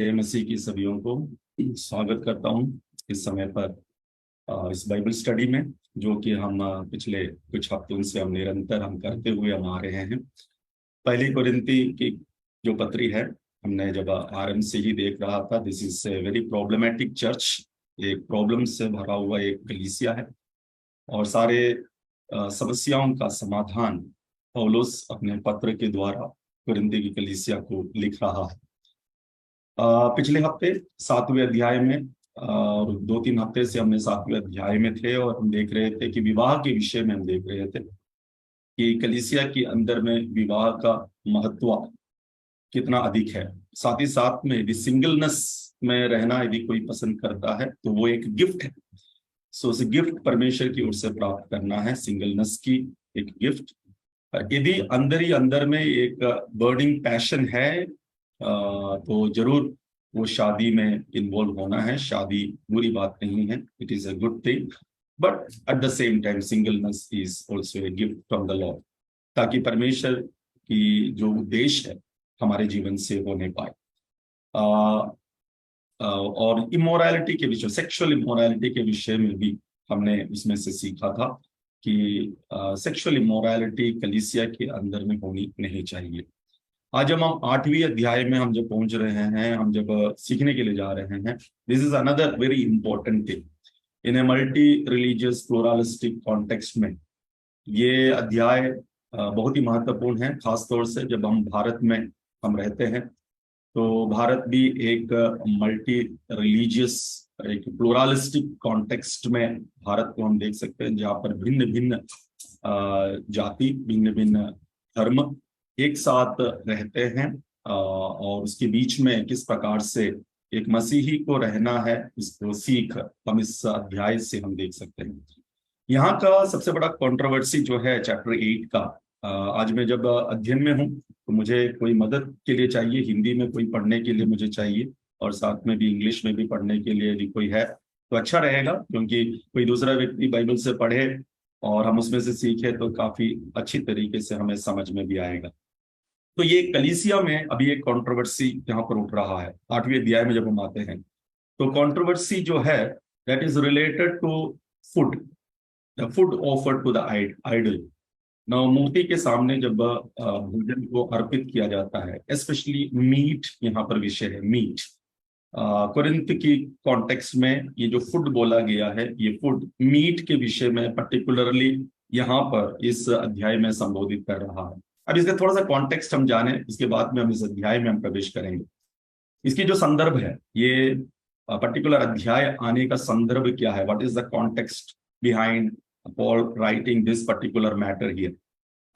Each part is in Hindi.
जय मसीह की सभीयों को स्वागत करता हूँ इस समय पर इस बाइबल स्टडी में, जो कि हम पिछले कुछ हफ्तों से हम निरंतर करते हुए हम आ रहे हैं। पहली कोरिन्थी की जो पत्री है, हमने जब आरंभ से ही देख रहा था, this is a very problematic church. एक प्रॉब्लम से भरा हुआ एक कलीसिया है और सारे समस्याओं का समाधान पौलुस अपने पत्र के द्वारा कोरिन्थी की कलीसिया को लिख रहा है। पिछले हफ्ते 7वें अध्याय में और 2-3 हफ्ते से हमने 7वें अध्याय में थे और हम देख रहे थे कि विवाह के विषय में हम देख रहे थे कि कलीसिया के अंदर में विवाह का महत्व कितना अधिक है। साथ ही साथ में यदि सिंगलनेस में रहना यदि कोई पसंद करता है तो वो एक गिफ्ट है। सो उस गिफ्ट परमेश्वर की ओर से प्राप्त करना है, सिंगलनेस की एक गिफ्ट। यदि अंदर ही अंदर में एक बर्निंग पैशन है तो जरूर वो शादी में इन्वॉल्व होना है। शादी बुरी बात नहीं है, it is a good thing, but at the same time singleness is also a gift from the Lord, ताकि परमेश्वर की जो उद्देश्य है हमारे जीवन से होने पाए। और इमोरालिटी के विषय, सेक्सुअल इमोरालिटी के विषय में भी हमने उसमें से सीखा था कि सेक्सुअल इमोरालिटी कलीसिया के अंदर में होनी नहीं चाहिए। आज हम 8वीं अध्याय में हम जब पहुंच रहे हैं, हम जब सीखने के लिए जा रहे हैं, this is another very important thing in a multi religious pluralistic context में। ये अध्याय बहुत ही महत्वपूर्ण है, खासतौर से जब हम भारत में हम रहते हैं। तो भारत भी एक मल्टी रिलीजियस, एक प्लुरलिस्टिक कॉन्टेक्स्ट में भारत को हम देख सकते हैं, जहाँ पर भिन्न भिन्न जाति, भिन्न भिन्न धर्म एक साथ रहते हैं और उसके बीच में किस प्रकार से एक मसीही को रहना है, इसको सीख हम इस अध्याय से हम देख सकते हैं। यहाँ का सबसे बड़ा कंट्रोवर्सी जो है चैप्टर 8 का, आज मैं जब अध्ययन में हूँ तो मुझे कोई मदद के लिए चाहिए, हिंदी में कोई पढ़ने के लिए मुझे चाहिए और साथ में भी इंग्लिश में भी पढ़ने के लिए यदि कोई है तो अच्छा रहेगा, क्योंकि कोई दूसरा व्यक्ति बाइबल से पढ़े और हम उसमें से सीखे तो काफी अच्छी तरीके से हमें समझ में भी आएगा। तो ये कलीसिया में अभी एक कंट्रोवर्सी यहाँ पर उठ रहा है। 8वीं अध्याय में जब हम आते हैं तो कंट्रोवर्सी जो है that is related to food, the food offered to the idol. Now मूर्ति के सामने जब भोजन को अर्पित किया जाता है, स्पेशली मीट यहाँ पर विषय है, मीट। कोरिन्थ की कॉन्टेक्स्ट में ये जो फूड बोला गया है, ये फूड मीट के विषय में पर्टिकुलरली यहाँ पर इस अध्याय में संबोधित कर रहा है। अब इसका थोड़ा सा कॉन्टेक्स्ट हम जाने, इसके बाद में हम इस अध्याय में हम प्रवेश करेंगे। इसकी जो संदर्भ है, ये पर्टिकुलर अध्याय आने का संदर्भ क्या है, what is the context behind Paul writing this particular matter here.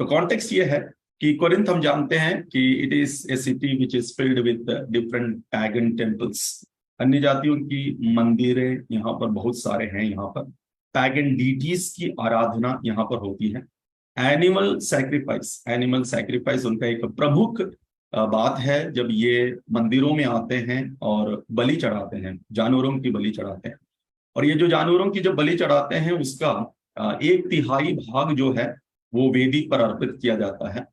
तो कॉन्टेक्स्ट ये है कि कोरिन्थ हम जानते हैं कि it is a city which is filled with different pagan temples. अन्य जातियों की मंदिरें यहाँ पर बहुत सारे हैं। यहाँ पर पैगन डीटीज की आराधना यहाँ पर होती है। एनिमल सैक्रिफाइस उनका एक प्रमुख बात है। जब ये मंदिरों में आते हैं और बलि चढ़ाते हैं, जानवरों की बलि चढ़ाते हैं, और ये जो जानवरों की जो बलि चढ़ाते हैं उसका 1/3 भाग जो है वो वेदी पर अर्पित किया जाता है,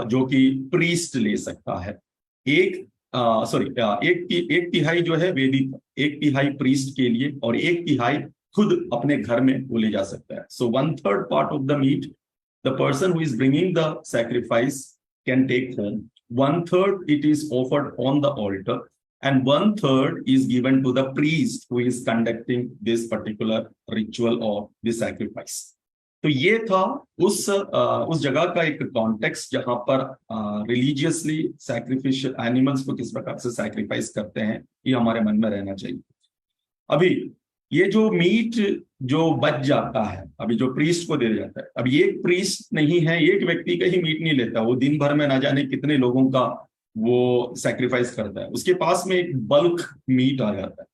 जो कि प्रीस्ट ले सकता है। एक तिहाई जो है वेदी पर, 1/3 प्रीस्ट के लिए और 1/3 खुद अपने घर में वो ले जा सकता है। So 1/3 part of the meat the person who is bringing the sacrifice can take home. 1/3 it is offered on the altar, and 1/3 is given to the priest who is conducting this particular ritual of the sacrifice. तो ये था उस जगह का एक कॉन्टेक्स्ट जहां पर रिलीजियसली सैक्रिफिशियल एनिमल्स को किस प्रकार से सैक्रिफाइस करते हैं, ये हमारे मन में रहना चाहिए। अभी ये जो मीट जो बच जाता है, अभी जो प्रीस्ट को दे जाता है, अब ये एक प्रीस्ट नहीं है, एक व्यक्ति का ही मीट नहीं लेता, वो दिन भर में ना जाने कितने लोगों का वो सैक्रिफाइस करता है। उसके पास में एक बल्क मीट आ जाता है,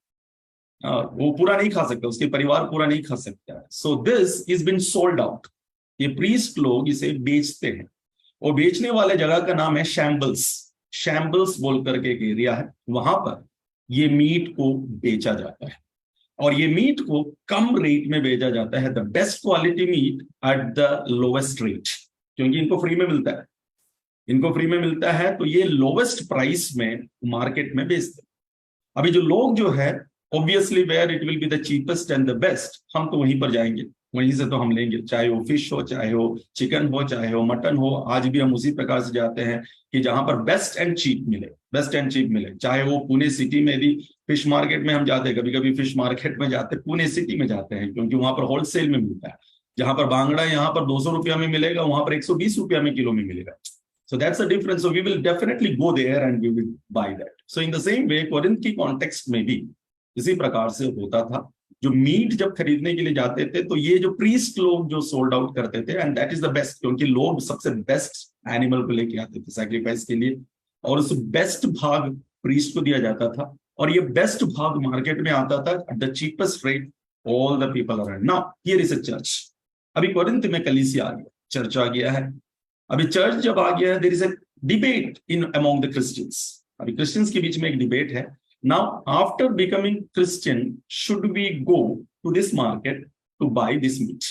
वो पूरा नहीं खा सकता, उसके परिवार पूरा नहीं खा सकता है। So this is been sold out. ये प्रीस्ट लोग इसे बेचते हैं, और बेचने वाले जगह का नाम है शैम्बल्स बोल करके एक एरिया है, वहां पर ये मीट को बेचा जाता है और ये मीट को कम रेट में बेचा जाता है, the best quality meat at the lowest rate, क्योंकि इनको फ्री में मिलता है। इनको फ्री में मिलता है तो ये लोवेस्ट प्राइस में मार्केट में बेचते हैं। अभी जो लोग जो है obviously where it will be the cheapest and the best, हम तो वहीं पर जाएंगे, वहीं से तो हम लेंगे, चाहे वो फिश हो, चाहे वो चिकन हो, चाहे वो मटन हो। आज भी हम उसी प्रकार से जाते हैं कि जहां पर बेस्ट एंड चीप मिले, बेस्ट एंड चीप मिले। चाहे वो पुणे सिटी में भी फिश मार्केट में हम जाते हैं, कभी कभी फिश मार्केट में जाते हैं, पुणे सिटी में जाते हैं, क्योंकि वहां पर होलसेल में मिलता है। जहां पर बांगड़ा यहाँ पर 200 रुपया में मिलेगा, वहां पर 120 रुपया में किलो में मिलेगा। So that's the difference. So we will definitely go there and we will buy that. So in the same way, Corinth की कॉन्टेक्स्ट में भी इसी प्रकार से होता था। जो मीट जब खरीदने के लिए जाते थे तो ये जो प्रीस्ट लोग जो सोल्ड आउट करते थे, and that is the best, क्योंकि लोग सबसे बेस्ट एनिमल को लेके आते थे सैक्रिफाइस के लिए, और उस बेस्ट भाग प्रीस्ट को दिया जाता था, और ये बेस्ट भाग मार्केट में आता था at the cheapest rate all the people around. Now here is a church. अभी कोरिंथ में कलीसिया आ गया, चर्च आ गया है। अभी चर्च जब आ गया है, there is a debate in among the Christians. अभी क्रिश्चियंस के बीच में एक डिबेट है। Now after becoming Christian, should we go to this market to buy this meat,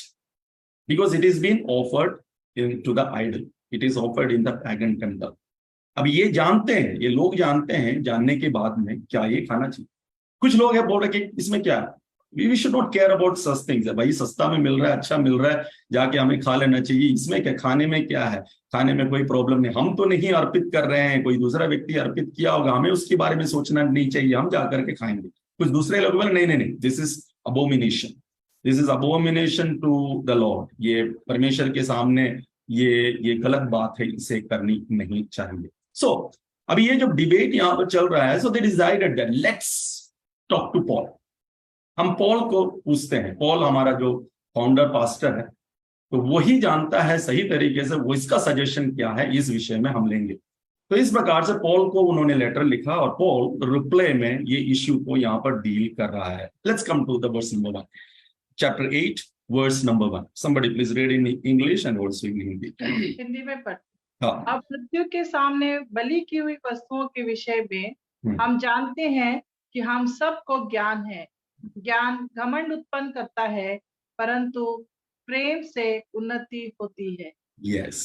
because it is been offered to the idol, it is offered in the pagan temple. अब ये जानते हैं, ये लोग जानते हैं, जानने के बाद में क्या ये खाना चाहिए। कुछ लोग है बोल रहे कि इसमें क्या है, we should not care about such things. भाई सस्ता में मिल रहा है, अच्छा मिल रहा है, जाके हमें खा लेना चाहिए, इसमें क्या, खाने में क्या है, खाने में कोई प्रॉब्लम नहीं। हम तो नहीं अर्पित कर रहे हैं, कोई दूसरा व्यक्ति अर्पित किया होगा, हमें उसके बारे में सोचना नहीं चाहिए, हम जाकर के खाएंगे। कुछ दूसरे लोग बोले नहीं नहीं नहीं, this is abomination, this is abomination to the Lord. ये परमेश्वर के सामने ये गलत बात है, इसे करनी नहीं चाहिए। सो अभी ये जो डिबेट यहाँ पर चल रहा है, so they decided that let's talk to Paul. हम पॉल को पूछते हैं, पॉल हमारा जो फाउंडर पास्टर है, तो वही जानता है सही तरीके से, वो इसका सजेशन क्या है इस विषय में हम लेंगे। तो इस प्रकार से पॉल को उन्होंने लेटर लिखा, और पॉल रिप्लाई में ये इश्यू को यहाँ पर डील कर रहा है। Let's come to the verse number 1, chapter 8 verse number 1। Somebody please read in English and also in Hindi. Hindi में पढ़। हाँ। अब मृत्यु के सामने बलि की हुई वस्तुओं के विषय में हम जानते हैं कि हम सबको ज्ञान है। ज्ञान घमंड उत्पन्न करता है, परंतु प्रेम से उन्नति होती है। Yes.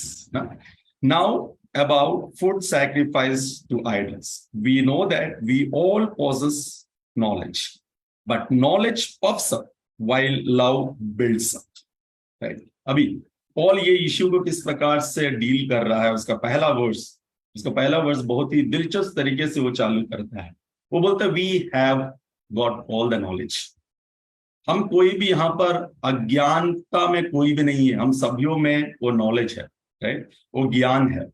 Now about food sacrifice to idols. We know that we all possess knowledge, but knowledge puffs up while love builds up. Right? अभी पॉल ये इश्यू को किस प्रकार से डील कर रहा है, उसका पहला वर्स बहुत ही दिलचस्प तरीके से वो चालू करता है। वो बोलता है we have got all the knowledge. हम कोई भी यहाँ पर अज्ञानता में कोई भी नहीं है, हम सभीों में वो नॉलेज है, राइट, वो ज्ञान है।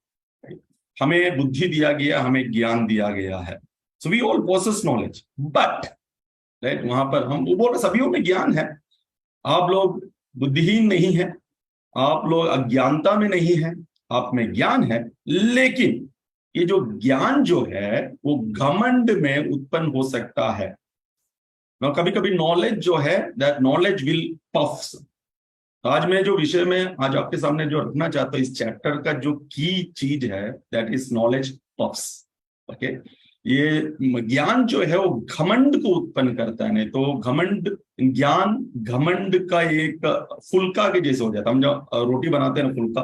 हमें बुद्धि दिया गया, हमें ज्ञान दिया गया है। So we all possess knowledge, but right, वहां पर हम वो बोल रहे सभीों में ज्ञान है। आप लोग बुद्धिहीन नहीं है, आप लोग अज्ञानता में नहीं है, आप में ज्ञान है, लेकिन ये जो ज्ञान जो है वो घमंड में उत्पन्न हो सकता है। कभी कभी नॉलेज जो है, दैट नॉलेज विल पफ्स। आज मैं जो विषय में आज आपके सामने जो रखना चाहता हूं, इस चैप्टर का जो की चीज है, that is knowledge puffs. Okay, ये ज्ञान जो है वो घमंड को उत्पन्न करता है। नहीं तो घमंड, ज्ञान घमंड का एक फुल्का के जैसे हो जाता है। हम जब रोटी बनाते हैं ना,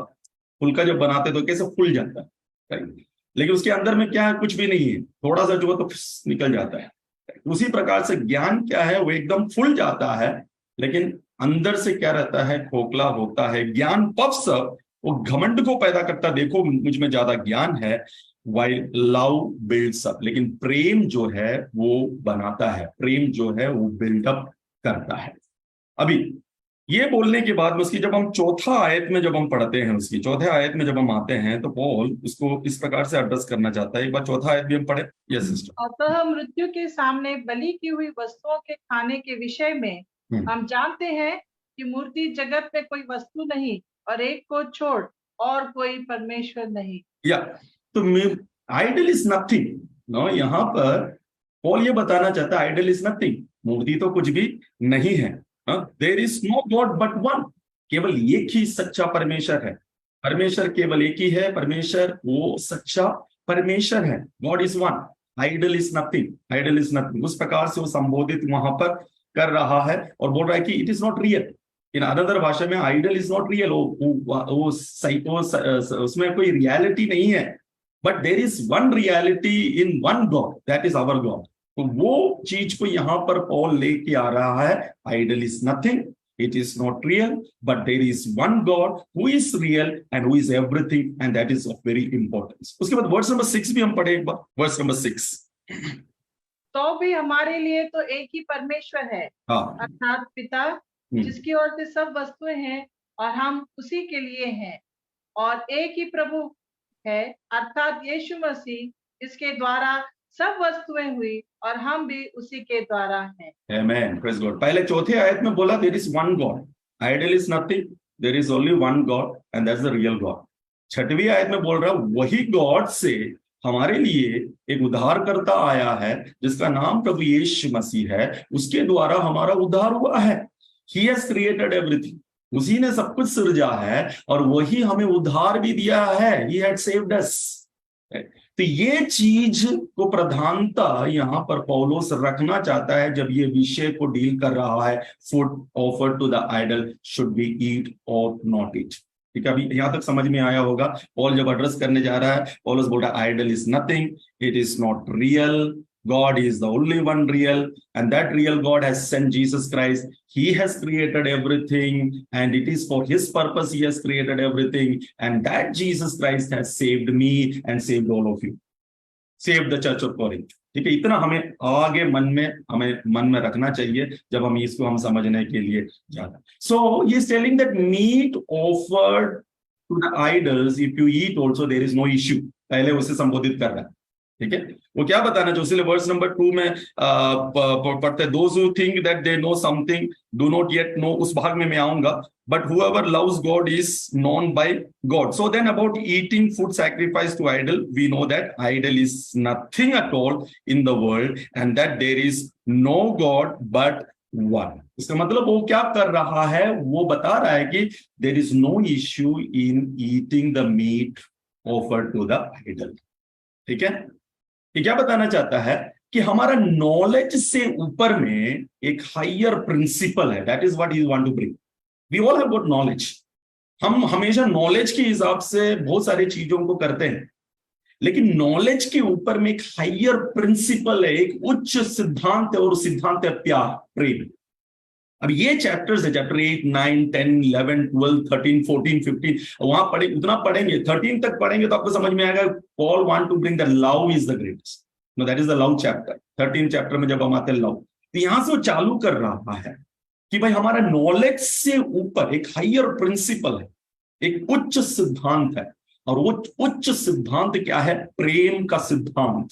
फुल्का जब बनाते हैं तो कैसे फूल जाता है, राइट, लेकिन उसके अंदर में क्या है, कुछ भी नहीं है, थोड़ा सा जो है तो निकल जाता है। उसी प्रकार से ज्ञान क्या है, वो एकदम फुल जाता है, लेकिन अंदर से क्या रहता है, खोखला होता है। ज्ञान पफ्स अप, वो घमंड को पैदा करता, देखो मुझ में ज्यादा ज्ञान है, while love builds up। लेकिन प्रेम जो है वो बनाता है, प्रेम जो है वो बिल्डअप करता है। अभी ये बोलने के बाद में उसकी जब हम चौथा आयत में जब हम पढ़ते हैं, उसकी चौथे आयत में जब हम आते हैं, तो पॉल उसको इस प्रकार से एड्रेस करना चाहता है। एक बार चौथा आयत भी हम पढ़े। Yes sister. अतः मृत्यु के सामने बलि की हुई वस्तुओं के खाने के विषय में हम जानते हैं कि मूर्ति जगत में कोई वस्तु नहीं, और एक को छोड़ और कोई परमेश्वर नहीं। या तो आइडल इज नथिंग। नो, यहाँ पर पॉल ये बताना चाहता है आइडल इज नथिंग, मूर्ति तो कुछ भी नहीं है। There is no God but one, केवल एक ही सच्चा परमेश्वर है। परमेश्वर केवल एक ही है, परमेश्वर वो सच्चा परमेश्वर है। God is one, idol is nothing, idol is nothing. उस प्रकार से वो संबोधित वहां पर कर रहा है और बोल रहा है कि it is not real, in other भाषा में आइडल इज नॉट रियल, उसमें कोई रियलिटी नहीं है, but there is one reality in one God, that is our God. तो वो चीज को यहां पर पॉल लेके आ रहा है, idol is nothing, it is not real, but there is one God who is real and who is everything, and that is of very importance. उसके बाद वर्स नंबर 6 भी हम पढ़े एक बार, वर्स नंबर 6। तो भी हमारे लिए तो एक ही परमेश्वर है, अर्थात पिता, जिसकी ओर से सब वस्तुएं हैं और हम उसी के लिए हैं, और एक ही प्रभु है अर्थात यीशु मसीह, जिसके द्वारा सब वस्तुएं हुई और हम भी उसी के द्वारा हैं। Amen. Praise God. पहले चौथे आयत में बोला there is one God, idol is nothing, there is only one God and that's the real God। छठवीं आयत में बोल रहा वही गॉड से हमारे लिए एक उद्धारकर्ता आया है जिसका नाम प्रभु यीशु मसीह है, उसके द्वारा हमारा उद्धार हुआ है। He has created everything, उसी ने सब कुछ सृजा है और वही हमें उद्धार भी दिया है। He had saved us। तो ये चीज को प्रधानता यहां पर पौलुस रखना चाहता है जब ये विषय को डील कर रहा है, food offered to the idol should be eat और नॉट ईट। ठीक है, अभी यहां तक समझ में आया होगा। पॉल जब एड्रेस करने जा रहा है, पौलुस बोल रहा है idol is nothing, it is not real, God is the only one real, and that real God has sent Jesus Christ. He has created everything, and it is for His purpose He has created everything, and that Jesus Christ has saved me and saved all of you, saved the church of Corinth। ठीक है, इतना हमें आगे हमें मन में रखना चाहिए जब हम इसको हम समझने के लिए जाते। So he is telling that meat offered to the idols, if you eat also there is no issue। पहले उसे संबोधित कर रहा है। ठीक है, वो क्या बताना चाहिए, इसलिए वर्स नंबर 2 में पढ़ते हैं, those who think that they know something do not yet know, उस भाग में मैं आऊंगा, but whoever loves God is known by God। So then about eating food sacrificed to idol, we know that idol is nothing at all in the world and that there is no God but one। इसका मतलब वो क्या कर रहा है, वो बता रहा है कि there is no issue in eating the meat offered to the idol। ठीक है, ये क्या बताना चाहता है कि हमारा नॉलेज से ऊपर में एक हायर प्रिंसिपल है, that is what he want to bring. We all have got knowledge, हम हमेशा नॉलेज के हिसाब से बहुत सारी चीजों को करते हैं, लेकिन नॉलेज के ऊपर में एक हायर प्रिंसिपल है, एक उच्च सिद्धांत है, और सिद्धांत है प्यार, प्रेम। अब ये चैप्टर्स है, चैप्टर 8, 9, 10, 11, 12, 13, 14, 15, वहां पढ़े उतना पढ़ेंगे, 13 तक पढ़ेंगे तो आपको समझ में आएगा Paul want to bring the love is the greatest, no that is the love chapter. 13 chapter में जब हम आते हैं लव, तो यहां से वो चालू कर रहा है कि भाई हमारा नॉलेज से ऊपर एक हायर प्रिंसिपल है, एक उच्च सिद्धांत है, और वो उच्च सिद्धांत क्या है, प्रेम का सिद्धांत।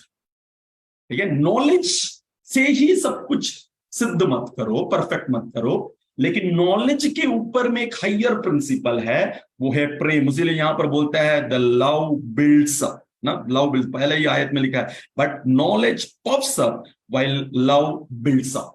ठीक है, नॉलेज से ही सब कुछ सिद्ध मत करो, परफेक्ट मत करो, लेकिन नॉलेज के ऊपर में एक हायर प्रिंसिपल है, वो है प्रेम। इसीलिए यहां पर बोलता है द लव बिल्ड्स अप ना, लव बिल्ड, पहले ही आयत में लिखा है, but knowledge puffs up while love builds up.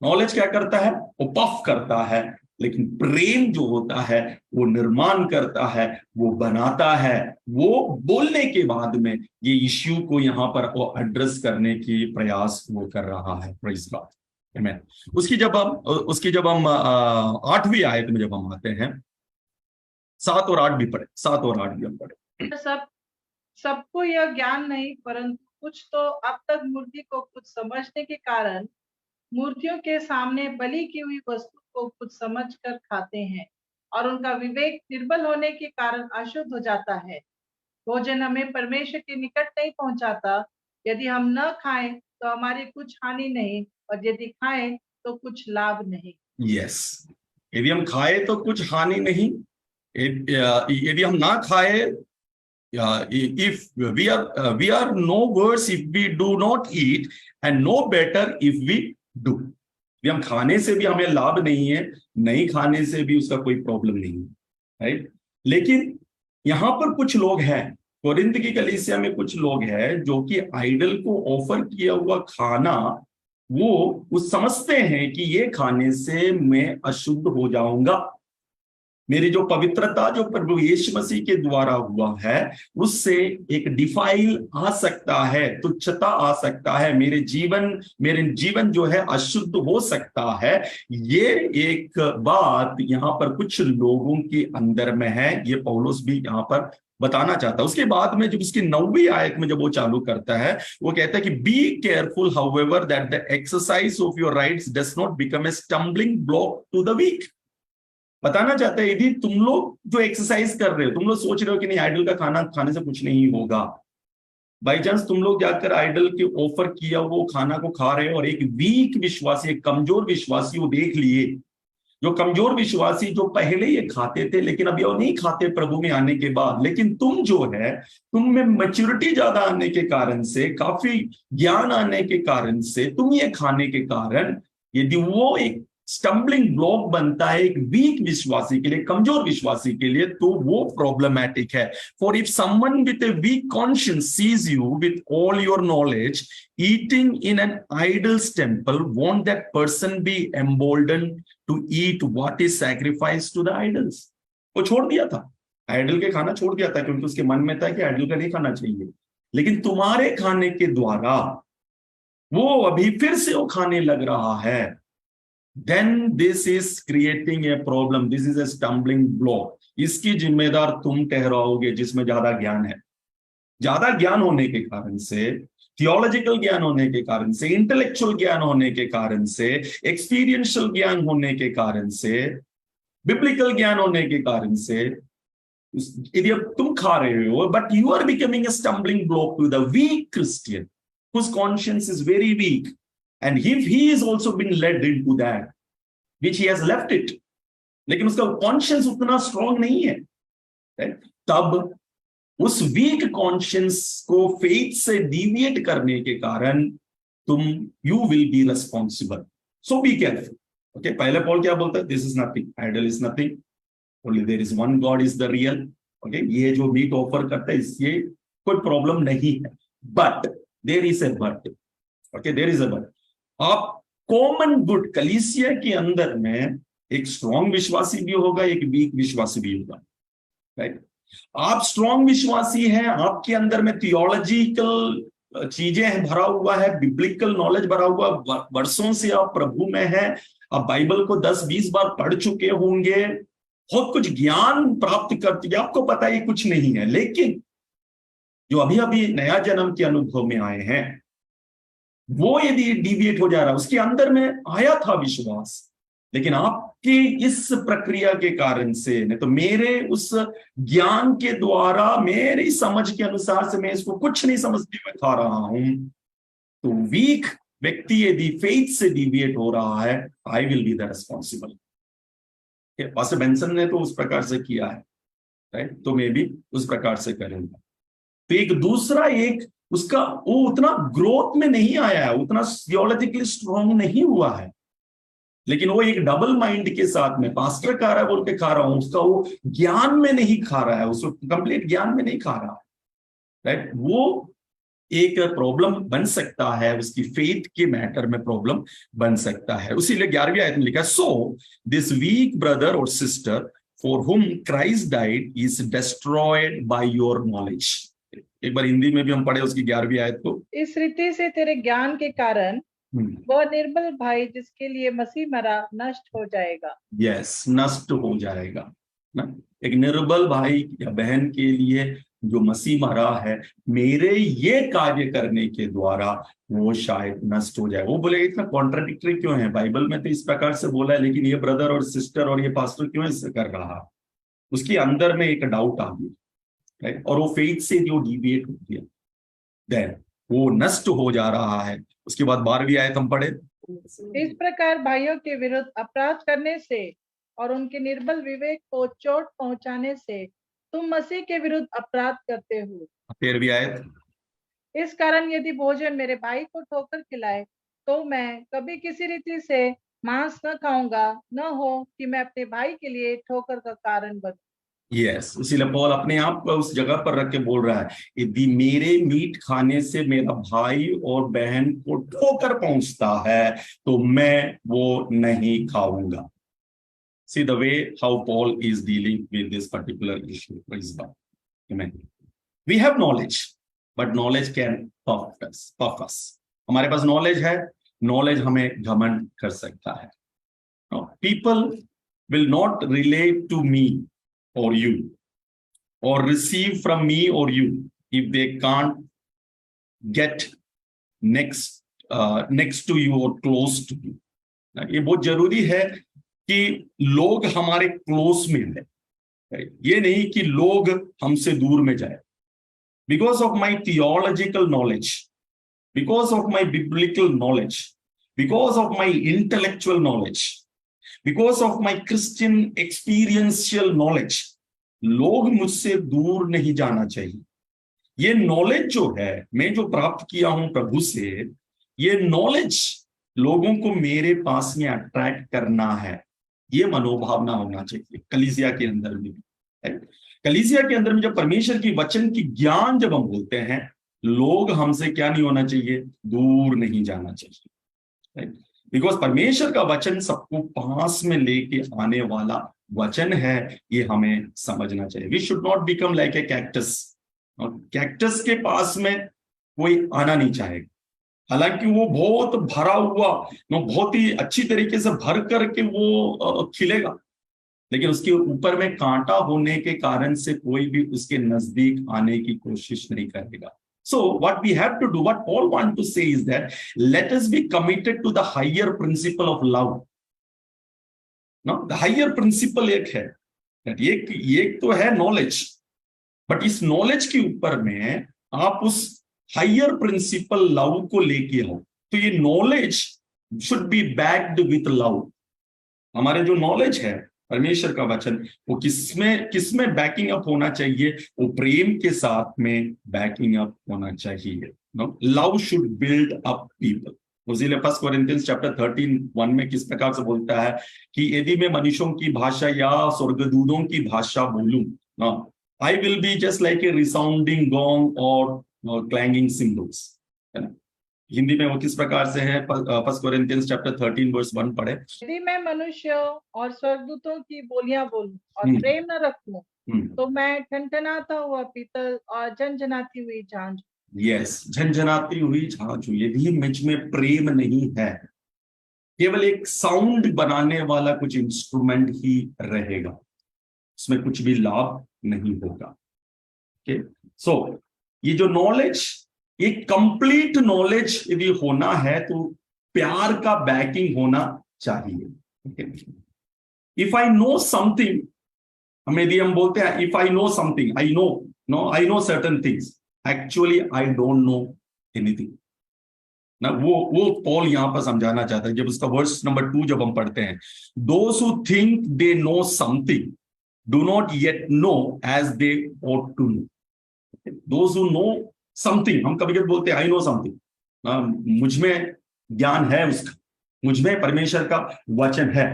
Knowledge क्या करता है, वो पफ करता है, लेकिन प्रेम जो होता है वो निर्माण करता है, वो बनाता है। वो बोलने के बाद में ये इश्यू को यहां पर वो एड्रेस करने की प्रयास वो कर रहा है। प्रेज़ गॉड, आमीन। उसकी जब हम 8वीं आयत में जब हम आते हैं, 7 और 8 भी पढ़े, 7 और 8 भी हम पढ़े। सबको यह ज्ञान नहीं, परंतु कुछ तो अब तक मूर्ति को कुछ समझने के कारण मूर्तियों के सामने बलि की हुई वस्तु को कुछ समझकर खाते हैं, और उनका विवेक निर्बल होने के कारण अशुद्ध हो जाता है। भोजन हमें परमेश्वर के निकट नहीं पहुंचाता। यदि हम न खाएं तो हमारी कुछ हानि नहीं, और यदि खाएं तो कुछ लाभ नहीं। यस, यदि हम खाए तो कुछ हानि नहीं, यदि हम ना खाए, if we are no worse if we do not eat and no better if we do। हम खाने से भी हमें लाभ नहीं है, नहीं खाने से भी उसका कोई प्रॉब्लम नहीं है, राइट। लेकिन यहां पर कुछ लोग हैं, कोरिन्थ की कलीसिया में कुछ लोग हैं जो कि आइडल को ऑफर किया हुआ खाना वो समझते हैं कि ये खाने से मैं अशुद्ध हो जाऊंगा, मेरी जो पवित्रता जो प्रभु यीशु मसीह के द्वारा हुआ है उससे एक डिफाइल आ सकता है, तुच्छता आ सकता है, मेरे जीवन जो है अशुद्ध हो सकता है। ये एक बात यहाँ पर कुछ लोगों के अंदर में है, ये पौलुस भी यहाँ पर बताना चाहता है। उसके बाद में जब उसकी 9वीं आयत में जब वो चालू करता है, वो कहता है कि be careful however that the exercise of your rights does not become a stumbling block to the weak. बताना चाहते हैं यदि तुम लोग जो एक्सरसाइज कर रहे हो, तुम लोग सोच रहे हो कि नहीं आइडल का खाना खाने से कुछ नहीं होगा, बाई चांस तुम लोग जाकर आइडल के ऑफर किया वो खाना को खा रहे हो और एक वीक विश्वासी, एक कमजोर विश्वासी वो देख लिए, जो कमजोर विश्वासी जो पहले ये खाते थे लेकिन अभी वो नहीं खाते प्रभु में आने के बाद, लेकिन तुम जो है तुम में मैच्योरिटी ज्यादा आने के कारण से, काफी ज्ञान आने के कारण से, तुम ये खाने के कारण यदि वो एक स्टम्बलिंग ब्लॉक बनता है एक वीक विश्वासी के लिए, कमजोर विश्वासी के लिए, तो वो प्रॉब्लमैटिक है। For if someone with a weak conscience sees you with all your knowledge eating in an idol's temple, won't that person be emboldened to eat what is sacrificed to the idols? वो छोड़ दिया था, आइडल के खाना छोड़ दिया था क्योंकि उसके मन में था कि आइडल का नहीं खाना चाहिए, लेकिन तुम्हारे खाने के द्वारा वो अभी फिर से वो खाने लग रहा है। Then this is creating a problem, this is a stumbling block। इसकी जिम्मेदार तुम ठहराओगे जिसमें ज्यादा ज्ञान है। ज्यादा ज्ञान होने के कारण से, थियोलॉजिकल ज्ञान होने के कारण से, इंटेलेक्चुअल ज्ञान होने के कारण से, एक्सपीरियंशियल ज्ञान होने के कारण से, बिब्लिकल ज्ञान होने के कारण से, यदि अब तुम खा रहे हो but you are becoming a stumbling block to the weak Christian whose conscience is very weak, and if he is also been led into that which he has left it, लेकिन उसका कॉन्शियंस उतना स्ट्रॉन्ग नहीं है, तब उस वीक कॉन्शियंस को फेथ से डिविएट करने के कारण तुम you will be responsible. So be careful. Okay, पहले पॉल क्या बोलता है? This is nothing, idol is nothing, only there is one God is the real. Okay, ये जो मीट ऑफर करता है इससे कोई प्रॉब्लम नहीं है, but there is a but. Okay, there is a but. आप कॉमन गुड कलीसिया के अंदर में एक स्ट्रॉन्ग विश्वासी भी होगा, एक वीक विश्वासी भी होगा, राइट? आप स्ट्रॉन्ग विश्वासी हैं, आपके अंदर में थियोलॉजिकल चीजें हैं, भरा हुआ है, बिब्लिकल नॉलेज भरा हुआ, वर्षों से आप प्रभु में हैं, आप बाइबल को 10-20 बार पढ़ चुके होंगे, बहुत कुछ ज्ञान प्राप्त कर चुके, आपको पता है कुछ नहीं है, लेकिन जो अभी अभी नया जन्म के अनुभव में आए हैं वो यदि डिविएट हो जा रहा है, उसके अंदर में आया था विश्वास, लेकिन आपकी इस प्रक्रिया के कारण से, नहीं तो मेरे उस ज्ञान के द्वारा, मेरी समझ के अनुसार से मैं इसको कुछ नहीं समझते हुए खा रहा हूं, तो वीक व्यक्ति यदि फेथ से डिविएट हो रहा है, I will be the responsible. Pastor Benson ने तो उस प्रकार से किया है, राइट? तो मैं भी उस प्रकार से करूंगा। तो एक दूसरा, एक उसका वो उतना ग्रोथ में नहीं आया है, उतना थियोलॉजिकली स्ट्रॉन्ग नहीं हुआ है, लेकिन वो एक डबल माइंड के साथ में पास्टर खा रहा है बोल के खा रहा हूं, उसका वो ज्ञान में नहीं खा रहा है, उसको कंप्लीट ज्ञान में नहीं खा रहा है, राइट? वो एक प्रॉब्लम बन सकता है, उसकी फेथ के मैटर में प्रॉब्लम बन सकता है। उसीलिए 11वीं आयत में लिखा, सो दिस वीक ब्रदर और सिस्टर फॉर हुम Christ died is destroyed by your knowledge. एक बार हिंदी में भी हम पढ़े उसकी 11वीं आयत को। इस रीति से तेरे ज्ञान के कारण वह निर्बल भाई जिसके लिए मसीह मरा नष्ट हो जाएगा। यस, नष्ट हो जाएगा ना। एक निर्बल भाई या बहन के लिए जो मसीह मरा है, मेरे ये कार्य करने के द्वारा वो शायद नष्ट हो जाए। वो बोलेगा इतना कॉन्ट्राडिक्टरी क्यों है, बाइबल में तो इस प्रकार से बोला है, लेकिन ये ब्रदर और सिस्टर और ये पास्टर क्यों ऐसे कर रहा है? उसके अंदर में एक डाउट आ गया, राइट? और वो फेथ से जो डिविएट हो गया, देन वो नष्ट हो जा रहा है। उसके बाद 12वीं आयत हम पढ़े, इस प्रकार भाइयों के विरुद्ध अपराध करने से और उनके निर्बल विवेक को चोट पहुंचाने से तुम मसीह के विरुद्ध अपराध करते हो। 13वीं आयत, इस कारण यदि भोजन मेरे भाई को ठोकर खिलाए तो मैं कभी किसी रीति से मांस न खाऊंगा, न हो कि मैं अपने भाई के लिए ठोकर का कारण बनूं। यस, इसीलिए पॉल अपने आप को उस जगह पर रख के बोल रहा है, यदि मेरे मीट खाने से मेरा भाई और बहन को ठोकर पहुंचता है तो मैं वो नहीं खाऊंगा। See the way how Paul is dealing with this particular issue. Praise God. Amen. We have knowledge, but knowledge can puff us. हमारे पास knowledge है, knowledge हमें घमंड कर सकता है. No, people will not relate to me or you, or receive from me or you, if they can't get next to you or close to you. ये बहुत जरूरी है कि लोग हमारे क्लोज में रहे, ये नहीं कि लोग हमसे दूर में जाए. Because of my theological knowledge, because of my biblical knowledge, because of my intellectual knowledge, because of my Christian experiential knowledge, लोग मुझसे दूर नहीं जाना चाहिए. ये नॉलेज जो है, मैं जो प्राप्त किया हूं प्रभु से, ये नॉलेज लोगों को मेरे पास में अट्रैक्ट करना है. ये मनोभावना होना चाहिए कलीसिया के अंदर में. कलीसिया के अंदर में जब परमेश्वर की वचन की ज्ञान जब हम बोलते हैं, लोग हमसे क्या नहीं होना चाहिए, दूर नहीं जाना चाहिए. बिकॉज परमेश्वर का वचन सबको पास में लेके आने वाला वचन है, ये हमें समझना चाहिए. We should not become like a cactus. और कैक्टस के पास में कोई आना नहीं चाहेगा, हालांकि वो बहुत भरा हुआ, बहुत ही अच्छी तरीके से भर करके वो खिलेगा, लेकिन उसके ऊपर में कांटा होने के कारण से कोई भी उसके नजदीक आने की कोशिश नहीं करेगा. So what we have to do, what Paul wants to say is that let us be committed to the higher principle of love. No, the higher principle एक है, एक तो है knowledge, but इस knowledge के ऊपर में आप उस higher principle love को लेके आओ. तो ये knowledge should be backed with love. हमारे जो knowledge है परमेश्वर का वचन, वो किसमें बैकिंग अप होना चाहिए, वो प्रेम के साथ में बैकिंग अप होना चाहिए. Love should build up people. इसीलिए 1 कोरिन्थियंस चैप्टर 13:1 में किस प्रकार से बोलता है कि यदि मैं मनुष्यों की भाषा या स्वर्गदूतों की भाषा बोलूं, I will be just like a resounding gong और क्लैंगिंग सिम्बल्स. है ना, हिंदी में वो किस प्रकार से है, 1 कोरिन्थियंस चैप्टर 13:1 पढ़े. यदि मैं मनुष्य और स्वर्गदूतों की बोलियां बोलूं और प्रेम न रखूं, तो मैं ठनठनाता हुआ पीतल और झनझनाती हुई झांझ. यस, झनझनाती हुई झांझ. यदि मुझ में प्रेम नहीं है, केवल एक साउंड बनाने वाला कुछ इंस्ट्रूमेंट ही रहेगा, उसमें कुछ भी लाभ नहीं होगा. सो ये जो नॉलेज, ये कंप्लीट नॉलेज यदि होना है तो प्यार का बैकिंग होना चाहिए. इफ आई नो समथिंग, यदि हम बोलते हैं if I know something, I know certain things, actually I don't know anything ना. वो पॉल यहां पर समझाना चाहता है. जब उसका वर्स नंबर 2 जब हम पढ़ते हैं, those who think they know something do not yet know as they ought to know. Those who know something, हम कभी कभी बोलते हैं आई नो समथिंग, मुझ में ज्ञान है उसका, मुझ में परमेश्वर का वचन है,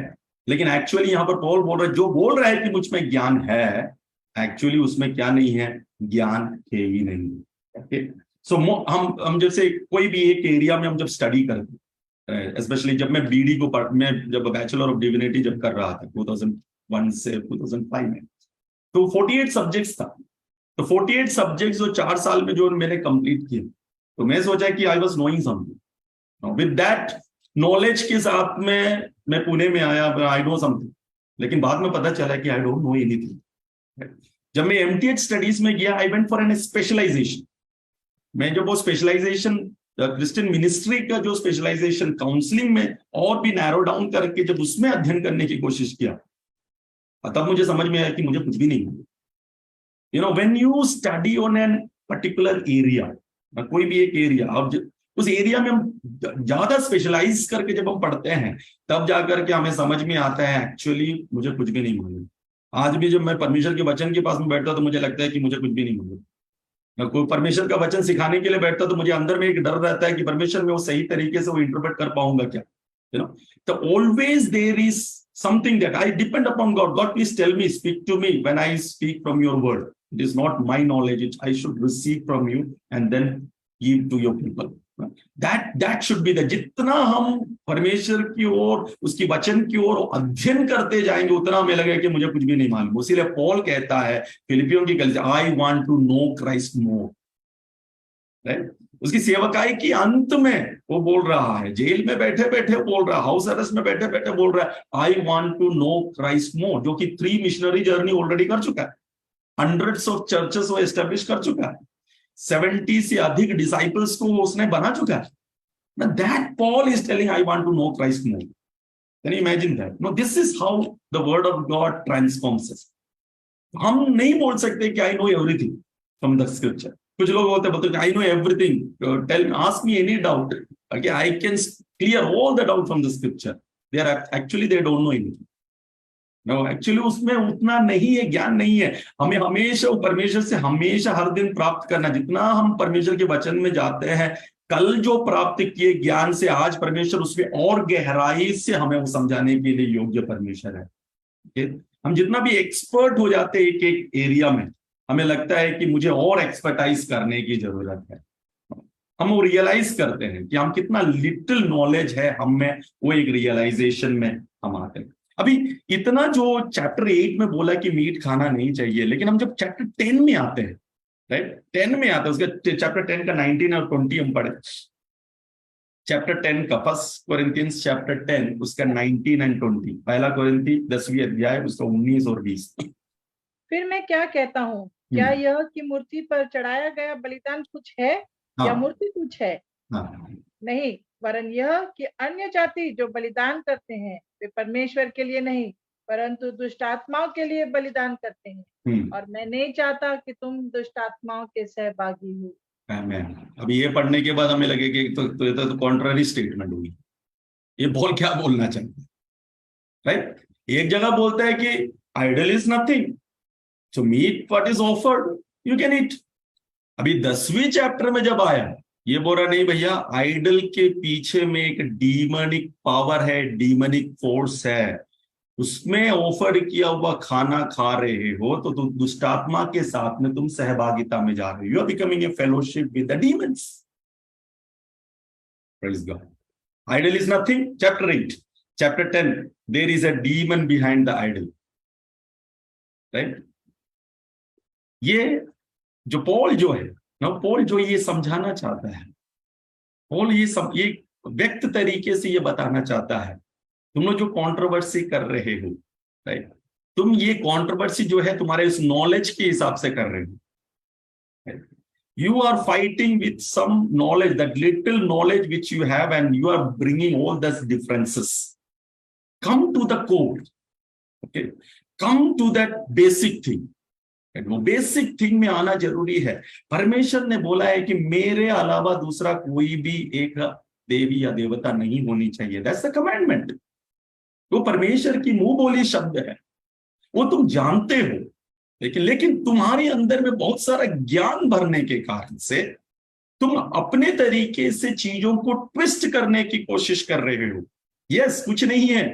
लेकिन एक्चुअली यहां पर पॉल बोल रहा है, जो बोल रहा है कि मुझ में ज्ञान है, एक्चुअली उसमें क्या नहीं है, ज्ञान है ही नहीं. सो हम जैसे कोई भी एक एरिया में हम जब स्टडी करते हैं, स्पेशली जब मैं बीडी को मैं जब बैचलर ऑफ डिविनिटी जब कर रहा था 2001 से 2005 में, तो 48 सब्जेक्ट्स था. तो 48 सब्जेक्ट्स जो 4 साल में जो मैंने कंप्लीट किए, तो मैं सोचा कि I was knowing something. With that knowledge के साथ में मैं पुणे में आया, आई नो समथिंग, लेकिन बाद में पता चला कि आई डोंट नो एनीथिंग. जब मैं एमटीएच स्टडीज में गया, I went for an specialisation. मैं जब वो स्पेशलाइजेशन क्रिश्चियन मिनिस्ट्री का जो स्पेशलाइजेशन काउंसलिंग में और भी नैरो डाउन करके जब उसमें अध्ययन करने की कोशिश किया, तब मुझे समझ में आया कि मुझे कुछ भी नहीं मिला. when you study on an particular area, कोई भी एक एरिया, और उस एरिया में हम ज्यादा स्पेशलाइज करके जब हम पढ़ते हैं, तब जाकर के हमें समझ में आता है एक्चुअली मुझे कुछ भी नहीं मालूम. आज भी जब मैं परमेश्वर के वचन के पास में बैठता तो मुझे लगता है कि मुझे कुछ भी नहीं मालूम. कोई परमेश्वर का वचन सिखाने के लिए बैठता तो मुझे अंदर में एक डर रहता है कि परमेश्वर में वो सही तरीके से वो इंटरप्रेट कर पाऊंगा क्या. तो always there is something that I depend upon God. God, please tell me, speak to me when I speak from your word. It is not my knowledge, I should receive from you and then give to your people. That should be the, जितना हम परमेश्वर की ओर, उसकी वचन की ओर अध्ययन करते जाएंगे, उतना हमें लगेगा कि मुझे कुछ भी नहीं मालूम। इसीलिए पॉल कहता है फिलिपियों की कलीसिया, I want to know Christ more, right. उसकी सेवकाई की अंत में वो बोल रहा है, जेल में बैठे बैठे बोल रहा है, हाउस अरेस्ट में बैठे बैठे बोल रहा है, I want to know Christ more, जो कि 3 मिशनरी जर्नी ऑलरेडी कर चुका है, हंड्रेड्स ऑफ चर्चेस वो एस्टेब्लिश कर चुका है, 70 से अधिक डिसाइपल्स को उसने बना चुका है। Now that Paul is telling, I want to know Christ more. Can you imagine that? No, this is how the word of God transforms us. हम नहीं बोल सकते कि I know everything from the scripture. कुछ लोग बोलते हैं I know everything. Tell me, ask me any doubt. Okay, I can clear all the doubt from the scripture. Actually they don't know anything. No, actually उसमें उतना नहीं है, ज्ञान नहीं है। हमें हमेशा परमेश्वर से हमेशा हर दिन प्राप्त करना, जितना हम परमेश्वर के वचन में जाते हैं, कल जो प्राप्त किए ज्ञान से आज परमेश्वर उसमें और गहराई से हमें वो समझाने के लिए योग्य परमेश्वर है। हम जितना भी एक्सपर्ट हो जाते हैं एक एक एरिया में, हमें लगता है कि मुझे और एक्सपर्टाइज करने की जरूरत है। हम वो रियलाइज करते हैं कि हम कितना लिटिल नॉलेज है हम में, वो एक रियलाइजेशन में हम आते हैं। अभी इतना जो चैप्टर 8 में बोला कि मीट खाना नहीं चाहिए, लेकिन हम जब चैप्टर 10 में आते हैं, राइट, 10 में आते हैं, उसका चैप्टर 10 का 19 और 20 हम पढ़े। चैप्टर 10 का, फर्स्ट कोरिंथियंस चैप्टर 10 उसका 19 और 20, पहला कोरिंथी 10वीं अध्याय उसका 19 और 20। फिर मैं क्या कहता हूँ, क्या यह कि मूर्ति पर चढ़ाया गया बलिदान कुछ है या मूर्ति कुछ है? नहीं, वरन यह कि अन्य जाति जो बलिदान करते हैं वे परमेश्वर के लिए नहीं परंतु दुष्ट आत्माओं के लिए बलिदान करते हैं, और मैं नहीं चाहता कि तुम दुष्ट आत्माओं के सहभागी हो। अभी ये पढ़ने के बाद हमें लगे कि तो कॉन्ट्ररी स्टेटमेंट हुई, ये बोल क्या बोलना चाहते हैं, राइट। एक जगह बोलता है कि idol is nothing, so meat what is offered you can eat. अभी 10वीं चैप्टर में जब आया, ये बोल रहा नहीं भैया, आइडल के पीछे में एक डीमनिक पावर है, डीमनिक फोर्स है, उसमें ऑफर किया हुआ खाना खा रहे हो तो तुम दुष्टात्मा के साथ में तुम सहभागिता में जा रहे हो, you are becoming a fellowship with the demons. Praise God. Idol is nothing, chapter 8, chapter 10, there is a demon behind the idol, right. ये जो पॉल जो है ना, पॉल जो ये समझाना चाहता है, पॉल ये व्यक्त तरीके से ये बताना चाहता है, तुम लोग जो कंट्रोवर्सी कर रहे हो, राइट, तुम ये कंट्रोवर्सी जो है तुम्हारे इस नॉलेज के हिसाब से कर रहे हो। You are fighting with some knowledge, that little knowledge which you have, and you are bringing all these differences. Come to the core, okay, come to that basic thing. वो बेसिक थिंग में आना जरूरी है। परमेश्वर ने बोला है कि मेरे अलावा दूसरा कोई भी एक देवी या देवता नहीं होनी चाहिए, दैट्स द कमांडमेंट। वो परमेश्वर की मुंह बोली शब्द है, वो तुम जानते हो, लेकिन तुम्हारे अंदर में बहुत सारा ज्ञान भरने के कारण से तुम अपने तरीके से चीजों को ट्विस्ट करने की कोशिश कर रहे हो। यस, कुछ नहीं है,